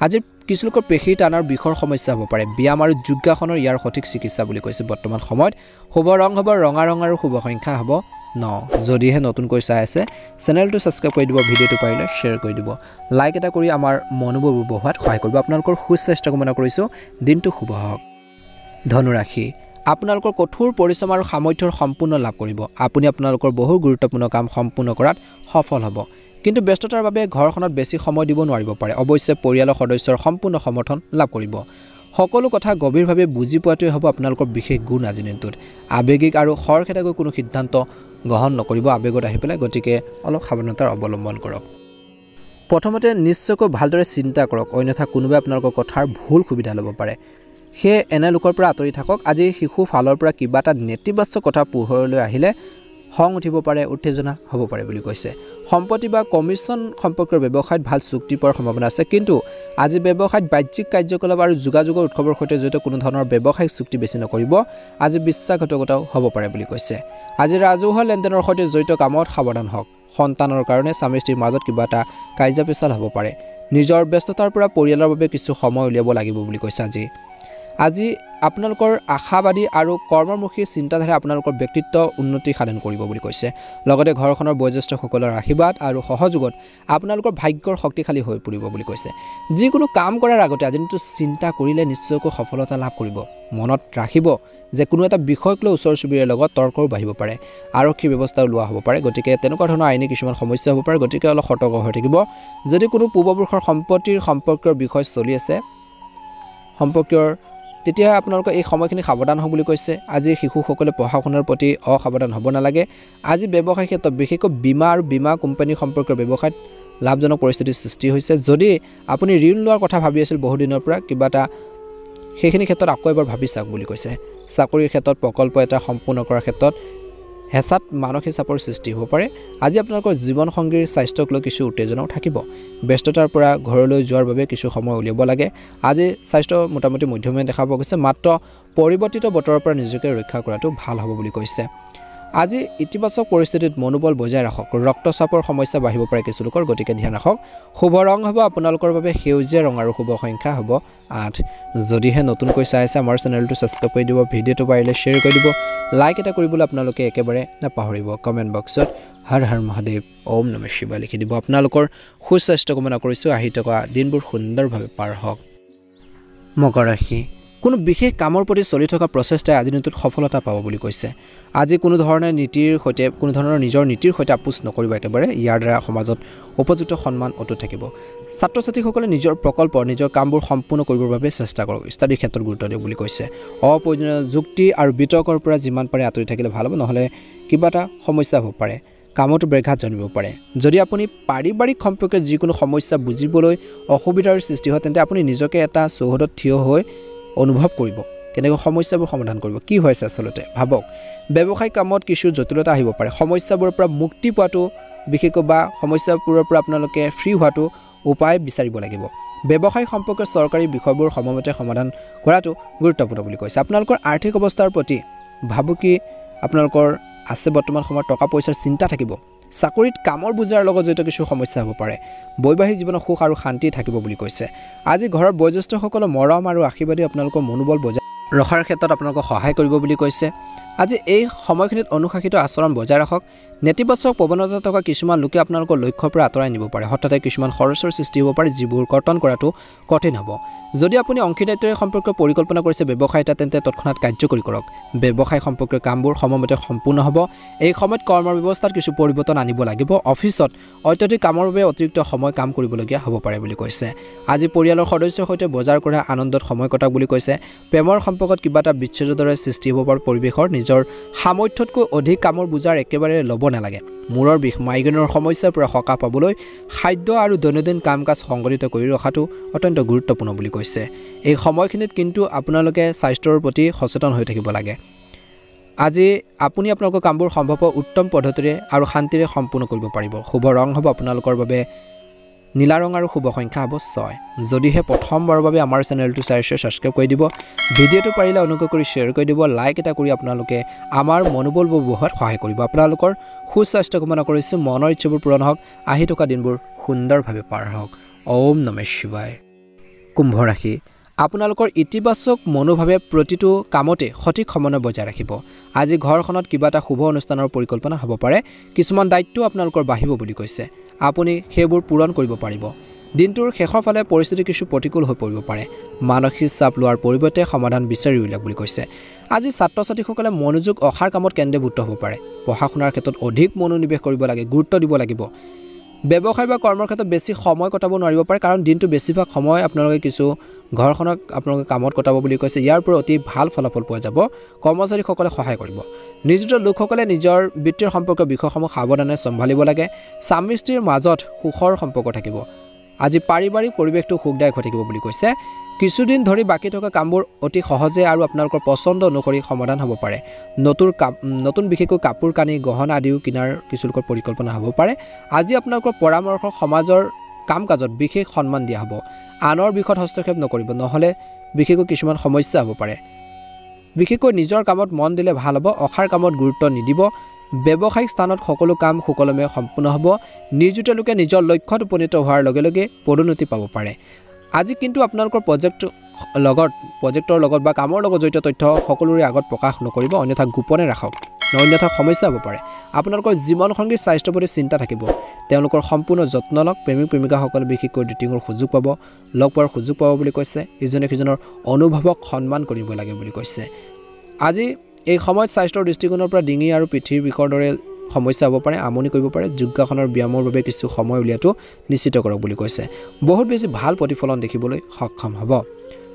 আজি কিছু লোকৰ পেশীৰ টানাৰ বিষৰ সমস্যা হ'ব পাৰে ব্যায়াম আৰু যোগাসনৰ ইয়াৰ সঠিক চিকিৎসা বুলি কৈছে বৰ্তমান সময়ত শুভ ৰং হ'ব ৰঙা ৰং আৰু শুভ সংখ্যা হ'ব 9 যদিহে নতুনকৈ চাই আছে চেনেলটো সাবস্ক্ৰাইব কৰি দিব ভিডিঅ'টো পাৰিলে শ্বেয়াৰ কৰি দিব লাইক এটা কৰি আমাৰ মনোবল বঢ়োৱাত সহায় কৰিব আপোনালোকৰ সুস্বাস্থ্য কামনা কৰিছো দিনটো শুভ হওক ধনুৰাশি আপোনালোকৰ কঠোৰ পৰিশ্ৰম আৰু সামৰ্থ্যৰ সম্পূৰ্ণ লাভ কৰিব আপুনি আপোনালোকৰ বহু গুৰুত্বপূৰ্ণ কাম সম্পূৰ্ণ কৰাত সফল হ'ব কিন্তু ব্যস্ততাৰ বাবে ঘৰখনত বেছি সময় দিব নোৱাৰিব পাৰে অৱশ্যে পৰিয়ালৰ সদস্যৰ সম্পূৰ্ণ সমৰ্থন লাভ কৰিব সকলো কথা গভীৰভাৱে বুজি পোৱাটোৱে হ'ব আপোনালোকৰ বিশেষ গুণ আজি দিনটোত আবেগিক আৰু খৰখেদাকৈ কোনো সিদ্ধান্ত গ্ৰহণ নকৰিব আবেগত আহি পেলাই গতিকে অলপ সাৱধানতাৰ অৱলম্বন কৰক প্ৰথমতে নিশ্চয়কৈ ভালদৰে চিন্তা কৰক অন্যথা কোনোবাই আপোনালোকৰ কথাৰ ভুল সুবিধা ল'ব পাৰে সেয়ে এনে লোকৰ পৰা আঁতৰি থাকক আজি শিশু ফালৰ পৰা কিবা এটা নেতিবাচক কথা পোহৰলৈ আহিলে খং উঠিব পাৰে উত্তেজনা হ'ব পাৰে বুলি কৈছে সম্পত্তি বা কমিছন সম্পৰ্কৰ ব্যৱসায়ত ভাল চুক্তি পোৱাৰ সম্ভাৱনা আছে কিন্তু আজি ব্যৱসায়ত বাহ্যিক কাৰ্যকলাপ আৰু যোগাযোগৰ উৎসৱৰ সৈতে জড়িত কোনো ধৰণৰ ব্যৱসায়িক চুক্তি বেছি নকৰিব আজি বিশ্বাসঘাতকতাও হ'ব পাৰে বুলি কৈছে আজি ৰাজহুৱা লেনদেনৰ সৈতে জড়িত কামত সাৱধান হওক সন্তানৰ কাৰণে স্বামী স্ত্ৰীৰ মাজত কিবা এটা কাজিয়া পেচাল হ'ব পাৰে নিজৰ ব্যস্ততাৰ পৰা পৰিয়ালৰ বাবে কিছু সময় উলিয়াব লাগিব বুলি কৈছে আজি আপোনালোকৰ আশাবাদী আৰু কৰ্মমুখী চিন্তাধাৰা আপোনালোকৰ ব্যক্তিত্ব উন্নতি সাধন কৰিব বুলি কৈছে লগতে ঘৰখনৰ বয়োজ্যেষ্ঠসকলৰ আশীৰ্বাদ আৰু সহযোগত আপোনালোকৰ ভাগ্যৰ শক্তিশালী হৈ পৰিব বুলি কৈছে যিকোনো কাম কৰাৰ আগতে আজি চিন্তা কৰিলে নিশ্চয়কৈ সফলতা লাভ কৰিব মনত ৰাখিব যে কোনো এটা বিষয়ক লৈ ওচৰ চুবুৰীয়াৰ লগত তৰ্কও বাঢ়িব পাৰে আৰক্ষী ব্যৱস্থাও লোৱা হ'ব পাৰে গতিকে তেনেকুৱা ধৰণৰ আইনী কিছুমান সমস্যা হ'ব পাৰে গতিকে অলপ সতৰ্ক হৈ থাকিব যদি কোনো পূৰ্বপুৰুষৰ সম্পত্তিৰ সম্পৰ্কৰ বিষয় চলি আছে সম্পৰ্কৰ তেতিয়া আপোনালোকৰ এই সময়খিনি সাৱধান হ'ব বুলি কৈছে আজি শিশুসকলে পঢ়া শুনাৰ প্ৰতি অসাৱধান হ'ব নালাগে আজি ব্যৱসায় ক্ষেত্ৰত বিশেষকৈ বীমা আৰু বীমা কোম্পানী সম্পৰ্কৰ ব্যৱসায়ত লাভজনক পৰিস্থিতিৰ সৃষ্টি হৈছে যদি আপুনি ঋণ লোৱাৰ কথা ভাবি আছিল বহু দিনৰ পৰা কিবা এটা সেইখিনি ক্ষেত্ৰত আকৌ এবাৰ ভাবি চাওক বুলি কৈছে চাকৰিৰ ক্ষেত্ৰত প্ৰকল্প এটা সম্পূৰ্ণ কৰাৰ ক্ষেত্ৰত হেঁচাত মানসিক চাপৰ সৃষ্টি হ'ব পাৰে আজি আপোনালোকৰ জীৱন সংগীৰ স্বাস্থ্যক লৈ কিছু উত্তেজনাও থাকিব ব্যস্ততাৰ পৰা ঘৰলৈ যোৱাৰ বাবে কিছু সময় উলিয়াব লাগে আজি স্বাস্থ্য মোটামুটি মধ্যমীয়া দেখা পোৱা গৈছে মাত্ৰ পৰিৱৰ্তিত বতৰৰ পৰা নিজকে ৰক্ষা কৰাটো ভাল হ'ব বুলি কৈছে আজি ইতিবাচক পৰিস্থিতিত মনোবল বজাই ৰাখক ৰক্তচাপৰ সমস্যা বাঢ়িব পাৰে কিছু লোকৰ গতিকে ধ্যান ৰাখক শুভ ৰং হ'ব আপোনালোকৰ বাবে সেউজীয়া ৰং আৰু শুভ সংখ্যা হ'ব 8 যদিহে নতুনকৈ চাই আছে আমাৰ চেনেলটো সাবস্ক্ৰাইব কৰি দিব ভিডিঅ'টো পাৰিলে শ্বেয়াৰ কৰি দিব লাইক এটা কৰিবলৈ আপোনালোকে একেবাৰে নাপাহৰিব কমেন্ট বক্সত হৰ হৰ মহাদেৱ ওম নমঃ শিৱায় লিখি দিব আপোনালোকৰ সুস্বাস্থ্য কামনা কৰিছোঁ আহি থকা দিনবোৰ সুন্দৰভাৱে পাৰ হওক মকৰ ৰাশি কোনো বিশেষ কামৰ প্ৰতি চলি থকা প্ৰচেষ্টাই আজি দিনটোত সফলতা পাব বুলি কৈছে আজি কোনো ধৰণৰ নিজৰ নীতিৰ সৈতে আপোচ নকৰিব একেবাৰে ইয়াৰ দ্বাৰা সমাজত উপযুক্ত সন্মান অটুট থাকিব ছাত্ৰ ছাত্ৰীসকলে নিজৰ প্ৰকল্প নিজৰ কামবোৰ সম্পূৰ্ণ কৰিবৰ বাবে চেষ্টা কৰক ষ্টাডিৰ ক্ষেত্ৰত গুৰুত্ব দিয়ক বুলি কৈছে অপ্ৰয়োজনীয় যুক্তি আৰু বিতৰ্কৰ পৰা যিমান পাৰে আঁতৰি থাকিলে ভাল হ'ব নহ'লে কিবা এটা সমস্যা হ'ব পাৰে কামতো ব্যাঘাত জন্মিব পাৰে যদি আপুনি পাৰিবাৰিক সম্পৰ্কে যিকোনো সমস্যা বুজিবলৈ অসুবিধাৰ সৃষ্টি হয় তেন্তে আপুনি নিজকে এটা চৌহদত থিয় হৈ অনুভৱ কৰিব কেনেকৈ সমস্যাবোৰ সমাধান কৰিব কি হৈছে আসলতে ভাবক ব্যৱসায়িক কামত কিছু জটিলতা আহিব পাৰে সমস্যাবোৰৰ পৰা মুক্তি পোৱাটো বিশেষকৈ বা সমস্যাবোৰৰ পৰা আপোনালোকে ফ্ৰী হোৱাটো উপায় বিচাৰিব লাগিব ব্যৱসায় সম্পৰ্কে চৰকাৰী বিষয়বোৰ সময়মতে সমাধান কৰাটো গুৰুত্বপূৰ্ণ বুলি কৈছে আপোনালোকৰ আৰ্থিক অৱস্থাৰ প্ৰতি ভাবুকি আপোনালোকৰ আছে বৰ্তমান সময়ত টকা পইচাৰ চিন্তা থাকিব চাকৰিত কামৰ বুজাৰ লগত জড়িত কিছু সমস্যা হ'ব পাৰে বৈবাহিক জীৱনত সুখ আৰু শান্তি থাকিব বুলি কৈছে আজি ঘৰৰ বয়োজ্যেষ্ঠসকলৰ মৰম আৰু আশীৰ্বাদে আপোনালোকৰ মনোবল বজাই ৰখাৰ ক্ষেত্ৰত আপোনালোকক সহায় কৰিব বুলি কৈছে আজি এই সময়খিনিত অনুশাসিত আচৰণ বজাই ৰাখক নেতিবাচক প্ৰৱণতা থকা কিছুমান লোকে আপোনালোকৰ লক্ষ্যৰ পৰা আঁতৰাই নিব পাৰে হঠাতে কিছুমান খৰচৰ সৃষ্টি হ'ব পাৰে যিবোৰ কৰ্তন কৰাটো কঠিন হ'ব যদি আপুনি অংশীদাৰিত্বৰ সম্পৰ্কীয় পৰিকল্পনা কৰিছে ব্যৱসায় এটা তেন্তে তৎক্ষণাত কাৰ্যকৰী কৰক ব্যৱসায় সম্পৰ্কীয় কামবোৰ সময়মতে সম্পূৰ্ণ হ'ব এই সময়ত কৰ্মৰ ব্যৱস্থাত কিছু পৰিৱৰ্তন আনিব লাগিব অফিচত অত্যধিক কামৰ বাবে অতিৰিক্ত সময় কাম কৰিবলগীয়া হ'ব পাৰে বুলি কৈছে আজি পৰিয়ালৰ সদস্যৰ সৈতে বজাৰ কৰা আনন্দত সময় কটাওক বুলি কৈছে প্ৰেমৰ সম্পৰ্কত কিবা এটা বিচ্ছেদৰ দৰে সৃষ্টি হ'ব পৰা পৰিৱেশৰ নিজৰ সামৰ্থ্যতকৈ অধিক কামৰ বুজাৰ একেবাৰে ল'ব নালাগে মূৰৰ বিষ মাইগ্ৰেনৰ সমস্যাৰ পৰা সকাহ পাবলৈ খাদ্য আৰু দৈনন্দিন কাম কাজ সংগঠিত কৰি ৰখাটো অত্যন্ত গুৰুত্বপূৰ্ণ বুলি কৈছে এই সময়খিনিত কিন্তু আপোনালোকে স্বাস্থ্যৰ প্ৰতি সচেতন হৈ থাকিব লাগে আজি আপুনি আপোনালোকৰ কামবোৰ সম্ভৱ উত্তম পদ্ধতিৰে আৰু শান্তিৰে সম্পূৰ্ণ কৰিব পাৰিব শুভ ৰং হ'ব আপোনালোকৰ বাবে নীলা ৰং আৰু শুভ সংখ্যা হ'ব 6 যদিহে প্ৰথমবাৰৰ বাবে আমাৰ চেনেলটো সাবস্ক্ৰাইব কৰি দিব ভিডিঅ'টো পাৰিলে অনুগ্ৰহ কৰি শ্বেয়াৰ কৰি দিব লাইক এটা কৰি আপোনালোকে আমাৰ মনোবল বঢ়োৱাত সহায় কৰিব আপোনালোকৰ সুস্বাস্থ্য কামনা কৰিছো মনৰ ইচ্ছাবোৰ পূৰণ হওক আহি থকা দিনবোৰ সুন্দৰভাৱে পাৰ হওক ওম নমঃ শিৱায় কুম্ভ ৰাশি আপোনালোকৰ ইতিবাচক মনোভাৱে প্ৰতিটো কামতে সঠিক সমন্বয় বজাই ৰাখিব আজি ঘৰখনত কিবা এটা শুভ অনুষ্ঠানৰ পৰিকল্পনা হ'ব পাৰে কিছুমান দায়িত্ব আপোনালোকৰ বাঢ়িব বুলি কৈছে আপুনি সেইবোৰ পূৰণ কৰিব পাৰিব দিনটোৰ শেষৰ ফালে পৰিস্থিতি কিছু প্ৰতিকূল হৈ পৰিব পাৰে মানসিক চাপ লোৱাৰ পৰিৱৰ্তে সমাধান বিচাৰি উলিয়াওক বুলি কৈছে আজি ছাত্ৰ ছাত্ৰীসকলে মনোযোগ অসাৰ কামত কেন্দ্ৰীভূত হ'ব পাৰে পঢ়া শুনাৰ ক্ষেত্ৰত অধিক মনোনিৱেশ কৰিব লাগে গুৰুত্ব দিব লাগিব ব্যৱসায় বা কৰ্মৰ ক্ষেত্ৰত বেছি সময় কটাব নোৱাৰিব পাৰে কাৰণ দিনটো বেছিভাগ সময় আপোনালোকে কিছু ঘৰখনক আপোনালোকে কামত কটাব বুলি কৈছে ইয়াৰ পৰা অতি ভাল ফলাফল পোৱা যাব কৰ্মচাৰীসকলে সহায় কৰিব নিয়োজিত লোকসকলে নিজৰ বিত্তীয় সম্পৰ্কীয় বিষয়সমূহ সাৱধানে চম্ভালিব লাগে স্বামী স্ত্ৰীৰ মাজত সুখৰ সম্পৰ্ক থাকিব আজি পাৰিবাৰিক পৰিৱেশটো সুখদায়ক হৈ থাকিব বুলি কৈছে কিছুদিন ধৰি বাকি থকা কামবোৰ অতি সহজে আৰু আপোনালোকৰ পছন্দ অনুসৰি সমাধান হ'ব পাৰে নতুন বিশেষকৈ কাপোৰ কানি গহনা আদিও কিনাৰ কিছু লোকৰ পৰিকল্পনা হ'ব পাৰে আজি আপোনালোকৰ পৰামৰ্শ সমাজৰ কাম কাজত বিশেষ সন্মান দিয়া হ'ব আনৰ বিষয়ত হস্তক্ষেপ নকৰিব নহলে বিশেষকৈ কিছুমান সমস্যা হ'ব পাৰে বিশেষকৈ নিজৰ কামত মন দিলে ভাল হ'ব অখাৰ কামত গুৰুত্ব নিদিব ব্যৱসায়িক স্থানত সকলো কাম সুকলমে সম্পূৰ্ণ হ'ব নিয়োজিত লোকে নিজৰ লক্ষ্যত উপনীত হোৱাৰ লগে লগে পদোন্নতি পাব পাৰে আজি কিন্তু আপোনালোকৰ প্ৰজেক্টৰ লগত বা কামৰ লগত জড়িত তথ্য সকলোৰে আগত প্ৰকাশ নকৰিব অন্যথা গোপনে ৰাখক অন্যথা সমস্যা হ'ব পাৰে আপোনালোকৰ জীৱন সংগীৰ স্বাস্থ্যৰ প্ৰতি চিন্তা থাকিব তেওঁলোকৰ সম্পূৰ্ণ যত্ন লওক প্ৰেমিক প্ৰেমিকাসকলে বিশেষকৈ ডেটিঙৰ সুযোগ পাব লগ পোৱাৰ সুযোগ পাব বুলি কৈছে ইজনে সিজনৰ অনুভৱক সন্মান কৰিব লাগে বুলি কৈছে আজি এই সময়ত স্বাস্থ্যৰ দৃষ্টিকোণৰ পৰা ডিঙি আৰু পিঠিৰ বিষৰ দৰে সমস্যা হ'ব পাৰে আমনি কৰিব পাৰে যোগাসনৰ ব্যায়ামৰ বাবে কিছু সময় উলিয়াটো নিশ্চিত কৰক বুলি কৈছে বহুত বেছি ভাল প্ৰতিফলন দেখিবলৈ সক্ষম হ'ব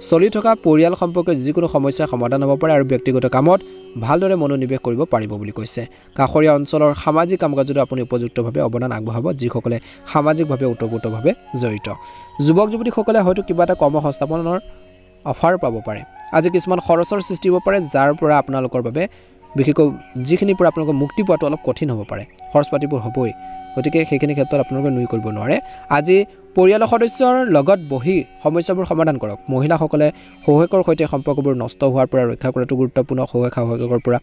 চলি থকা পৰিয়াল সম্পৰ্কে যিকোনো সমস্যাৰ সমাধান হ'ব পাৰে আৰু ব্যক্তিগত কামত ভালদৰে মনোনিৱেশ কৰিব পাৰিব বুলি কৈছে কাষৰীয়া অঞ্চলৰ সামাজিক কামকাজত আপুনি উপযুক্তভাৱে অৱদান আগবঢ়াব যিসকলে সামাজিকভাৱে ওতপ্ৰোতভাৱে জড়িত যুৱক যুৱতীসকলে হয়তো কিবা এটা কৰ্ম সংস্থাপনৰ অফাৰ পাব পাৰে আজি কিছুমান খৰচৰ সৃষ্টি হ'ব পাৰে যাৰ পৰা আপোনালোকৰ বাবে বিশেষকৈ যিখিনিৰ পৰা আপোনালোকৰ মুক্তি পোৱাটো অলপ কঠিন হ'ব পাৰে খৰচ পাতিবোৰ হ'বই গতিকে সেইখিনি ক্ষেত্ৰত আপোনালোকে নুই কৰিব নোৱাৰে আজি পৰিয়ালৰ সদস্যৰ লগত বহি সমস্যাবোৰ সমাধান কৰক মহিলাসকলে শহুৱেকৰ সৈতে সম্পৰ্কবোৰ নষ্ট হোৱাৰ পৰা ৰক্ষা কৰাটো গুৰুত্বপূৰ্ণ শহুৱেকৰ পৰা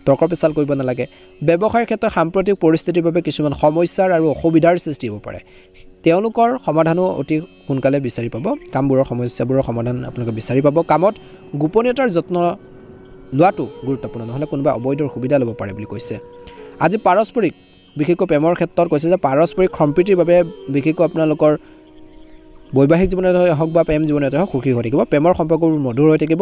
তৰ্ক পেচাল কৰিব নালাগে ব্যৱসায়ৰ ক্ষেত্ৰত সাম্প্ৰতিক পৰিস্থিতিৰ বাবে কিছুমান সমস্যাৰ আৰু অসুবিধাৰ সৃষ্টি হ'ব পাৰে তেওঁলোকৰ সমাধানো অতি সোনকালে বিচাৰি পাব কামবোৰৰ সমস্যাবোৰৰ সমাধান আপোনালোকে বিচাৰি পাব কামত গোপনীয়তাৰ যত্ন লোৱাটো গুৰুত্বপূৰ্ণ নহ'লে কোনোবা অবৈধৰ সুবিধা ল'ব পাৰে বুলি কৈছে আজি পাৰস্পৰিক বিশেষকৈ প্ৰেমৰ ক্ষেত্ৰত কৈছে যে পাৰস্পৰিক সম্প্ৰীতিৰ বাবে বিশেষকৈ আপোনালোকৰ বৈবাহিক জীৱনতে হওক বা প্ৰেম জীৱনতে হওক সুখী হৈ থাকিব প্ৰেমৰ সম্পৰ্কবোৰ মধুৰ হৈ থাকিব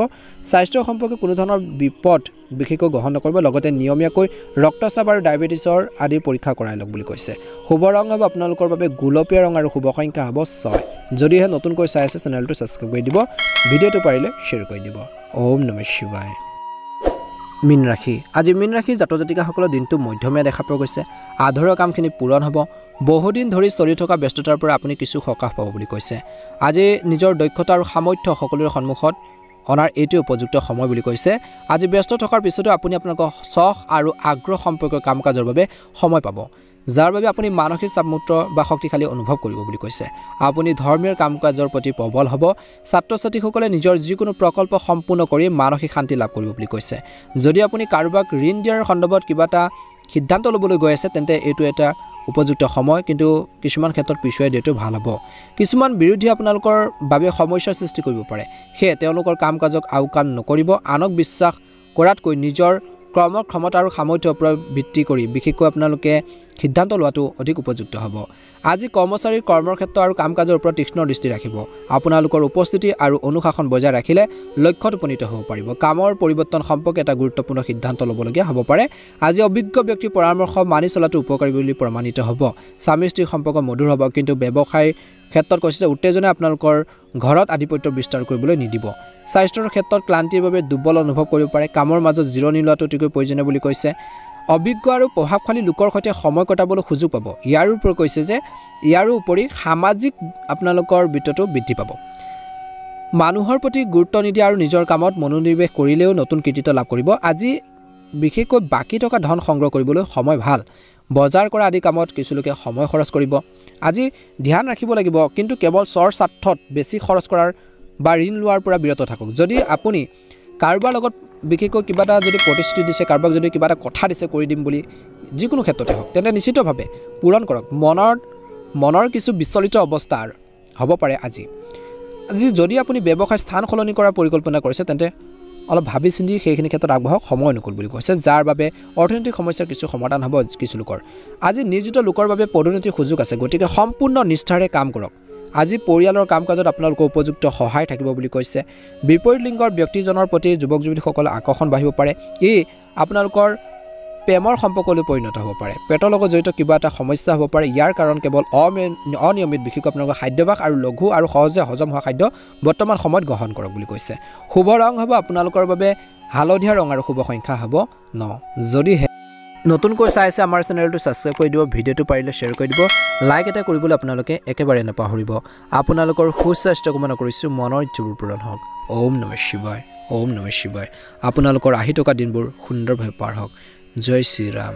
স্বাস্থ্য সম্পৰ্কে কোনো ধৰণৰ বিপদ বিশেষকৈ গ্ৰহণ নকৰিব লগতে নিয়মীয়াকৈ ৰক্তচাপ আৰু ডায়েবেটিছৰ আদি পৰীক্ষা কৰাই লওক বুলি কৈছে শুভ ৰং হ'ব আপোনালোকৰ বাবে গুলপীয়া ৰং আৰু শুভ সংখ্যা হ'ব 6 যদিহে নতুনকৈ চাই আছে চেনেলটো সাবস্ক্ৰাইব কৰি দিব ভিডিঅ'টো পাৰিলে শ্বেয়াৰ কৰি দিব ওম নমঃ শিৱায় মীন ৰাশি আজি মীন ৰাশি জাতক জাতিকাসকলৰ দিনটো মধ্যমীয়া দেখা পোৱা গৈছে আধৰুৱা কামখিনি পূৰণ হ'ব বহুদিন ধৰি চলি থকা ব্যস্ততাৰ পৰা আপুনি কিছু সকাহ পাব বুলি কৈছে আজি নিজৰ দক্ষতা আৰু সামৰ্থ্য সকলোৰে সন্মুখত অনাৰ এইটো উপযুক্ত সময় বুলি কৈছে আজি ব্যস্ত থকাৰ পিছতো আপুনি আপোনালোকৰ চখ আৰু আগ্ৰহ সম্পৰ্কীয় কাম কাজৰ বাবে সময় পাব যাৰ বাবে আপুনি মানসিক চাপমুক্ত বা শক্তিশালী অনুভৱ কৰিব বুলি কৈছে আপুনি ধৰ্মীয় কাম কাজৰ প্ৰতি প্ৰবল হ'ব ছাত্ৰ ছাত্ৰীসকলে নিজৰ যিকোনো প্ৰকল্প সম্পূৰ্ণ কৰি মানসিক শান্তি লাভ কৰিব বুলি কৈছে যদি আপুনি কাৰোবাক ঋণ দিয়াৰ সন্দৰ্ভত কিবা এটা সিদ্ধান্ত ল'বলৈ গৈ আছে তেন্তে এইটো এটা উপযুক্ত সময় কিন্তু কিছুমান ক্ষেত্ৰত পিছুৱাই দিয়াটো ভাল হ'ব কিছুমান বিৰোধী আপোনালোকৰ বাবে সমস্যাৰ সৃষ্টি কৰিব পাৰে সেয়ে তেওঁলোকৰ কাম কাজক আওকাণ নকৰিব আনক বিশ্বাস কৰাতকৈ নিজৰ কৰ্মৰ ক্ষমতা আৰু সামৰ্থ্যৰ ওপৰত ভিত্তি কৰি বিশেষকৈ আপোনালোকে সিদ্ধান্ত লোৱাটো অধিক উপযুক্ত হ'ব আজি কৰ্মচাৰীৰ কৰ্মক্ষেত্ৰ আৰু কাম কাজৰ ওপৰত তীক্ষ্ণ দৃষ্টি ৰাখিব আপোনালোকৰ উপস্থিতি আৰু অনুশাসন বজাই ৰাখিলে লক্ষ্যত উপনীত হ'ব পাৰিব কামৰ পৰিৱৰ্তন সম্পৰ্কে এটা গুৰুত্বপূৰ্ণ সিদ্ধান্ত ল'বলগীয়া হ'ব পাৰে আজি অভিজ্ঞ ব্যক্তিৰ পৰামৰ্শ মানি চলাটো উপকাৰী বুলি প্ৰমাণিত হ'ব স্বামী স্ত্ৰীৰ সম্পৰ্ক মধুৰ হ'ব কিন্তু ব্যৱসায়ৰ ক্ষেত্ৰত কৈছে যে উত্তেজনা আপোনালোকৰ ঘৰত আধিপত্য বিস্তাৰ কৰিবলৈ নিদিব স্বাস্থ্যৰ ক্ষেত্ৰত ক্লান্তিৰ বাবে দুৰ্বল অনুভৱ কৰিব পাৰে কামৰ মাজত জিৰণি লোৱাটো অতিকৈ প্ৰয়োজনীয় বুলি কৈছে অভিজ্ঞ আৰু প্ৰভাৱশালী লোকৰ সৈতে সময় কটাবলৈ সুযোগ পাব ইয়াৰ উপৰি কৈছে যে ইয়াৰো উপৰি সামাজিক আপোনালোকৰ বৃত্তটো বৃদ্ধি পাব মানুহৰ প্ৰতি গুৰুত্ব নিদিয়া আৰু নিজৰ কামত মনোনিৱেশ কৰিলেও নতুন কৃতিত্ব লাভ কৰিব আজি বিশেষকৈ বাকি থকা ধন সংগ্ৰহ কৰিবলৈ সময় ভাল বজাৰ কৰা আদি কামত কিছু লোকে সময় খৰচ কৰিব আজি ধ্যান ৰাখিব লাগিব কিন্তু কেৱল স্বৰ স্বাৰ্থত বেছি খৰচ কৰাৰ বা ঋণ লোৱাৰ পৰা বিৰত থাকক যদি আপুনি কাৰোবাৰ লগত বিশেষকৈ কিবা এটা যদি প্ৰতিশ্ৰুতি দিছে কাৰোবাক যদি কিবা এটা কথা দিছে কৰি দিম বুলি যিকোনো ক্ষেত্ৰতে হওক তেন্তে নিশ্চিতভাৱে পূৰণ কৰক মনৰ কিছু বিচলিত অৱস্থা হ'ব পাৰে আজি যদি আপুনি ব্যৱসায় স্থান সলনি কৰাৰ পৰিকল্পনা কৰিছে তেন্তে অলপ ভাবি চিন্তি সেইখিনি ক্ষেত্ৰত আগবঢ়াওক সময় অনুকূল বুলি কৈছে যাৰ বাবে অৰ্থনৈতিক সমস্যাৰ কিছু সমাধান হ'ব কিছু লোকৰ আজি নিয়োজিত লোকৰ বাবে পদোন্নতিৰ সুযোগ আছে গতিকে সম্পূৰ্ণ নিষ্ঠাৰে কাম কৰক আজি পৰিয়ালৰ কাম কাজত আপোনালোকৰ উপযুক্ত সহায় থাকিব বুলি কৈছে বিপৰীত লিংগৰ ব্যক্তিজনৰ প্ৰতি যুৱক যুৱতীসকলৰ আকৰ্ষণ বাঢ়িব পাৰে ই আপোনালোকৰ প্ৰেমৰ সম্পৰ্কলৈ পৰিণত হ'ব পাৰে পেটৰ লগত জড়িত কিবা এটা সমস্যা হ'ব পাৰে ইয়াৰ কাৰণ কেৱল অনিয়মিত বিশেষকৈ আপোনালোকৰ খাদ্যাভ্যাস আৰু লঘু আৰু সহজে হজম হোৱা খাদ্য বৰ্তমান সময়ত গ্ৰহণ কৰক বুলি কৈছে শুভ ৰং হ'ব আপোনালোকৰ বাবে হালধীয়া ৰং আৰু শুভ সংখ্যা হ'ব 9 যদিহে নতুনকৈ চাইছে আমাৰ চেনেলটো সাবস্ক্ৰাইব কৰি দিব ভিডিঅ'টো পাৰিলে শ্বেয়াৰ কৰি দিব লাইক এটা কৰিবলৈ আপোনালোকে একেবাৰে নাপাহৰিব আপোনালোকৰ সুস্বাস্থ্য কামনা কৰিছোঁ মনৰ ইচ্ছাবোৰ পূৰণ হওক ওম নমঃ শিৱায় আপোনালোকৰ আহি থকা দিনবোৰ সুন্দৰভাৱে পাৰ হওক জয় শ্ৰী ৰাম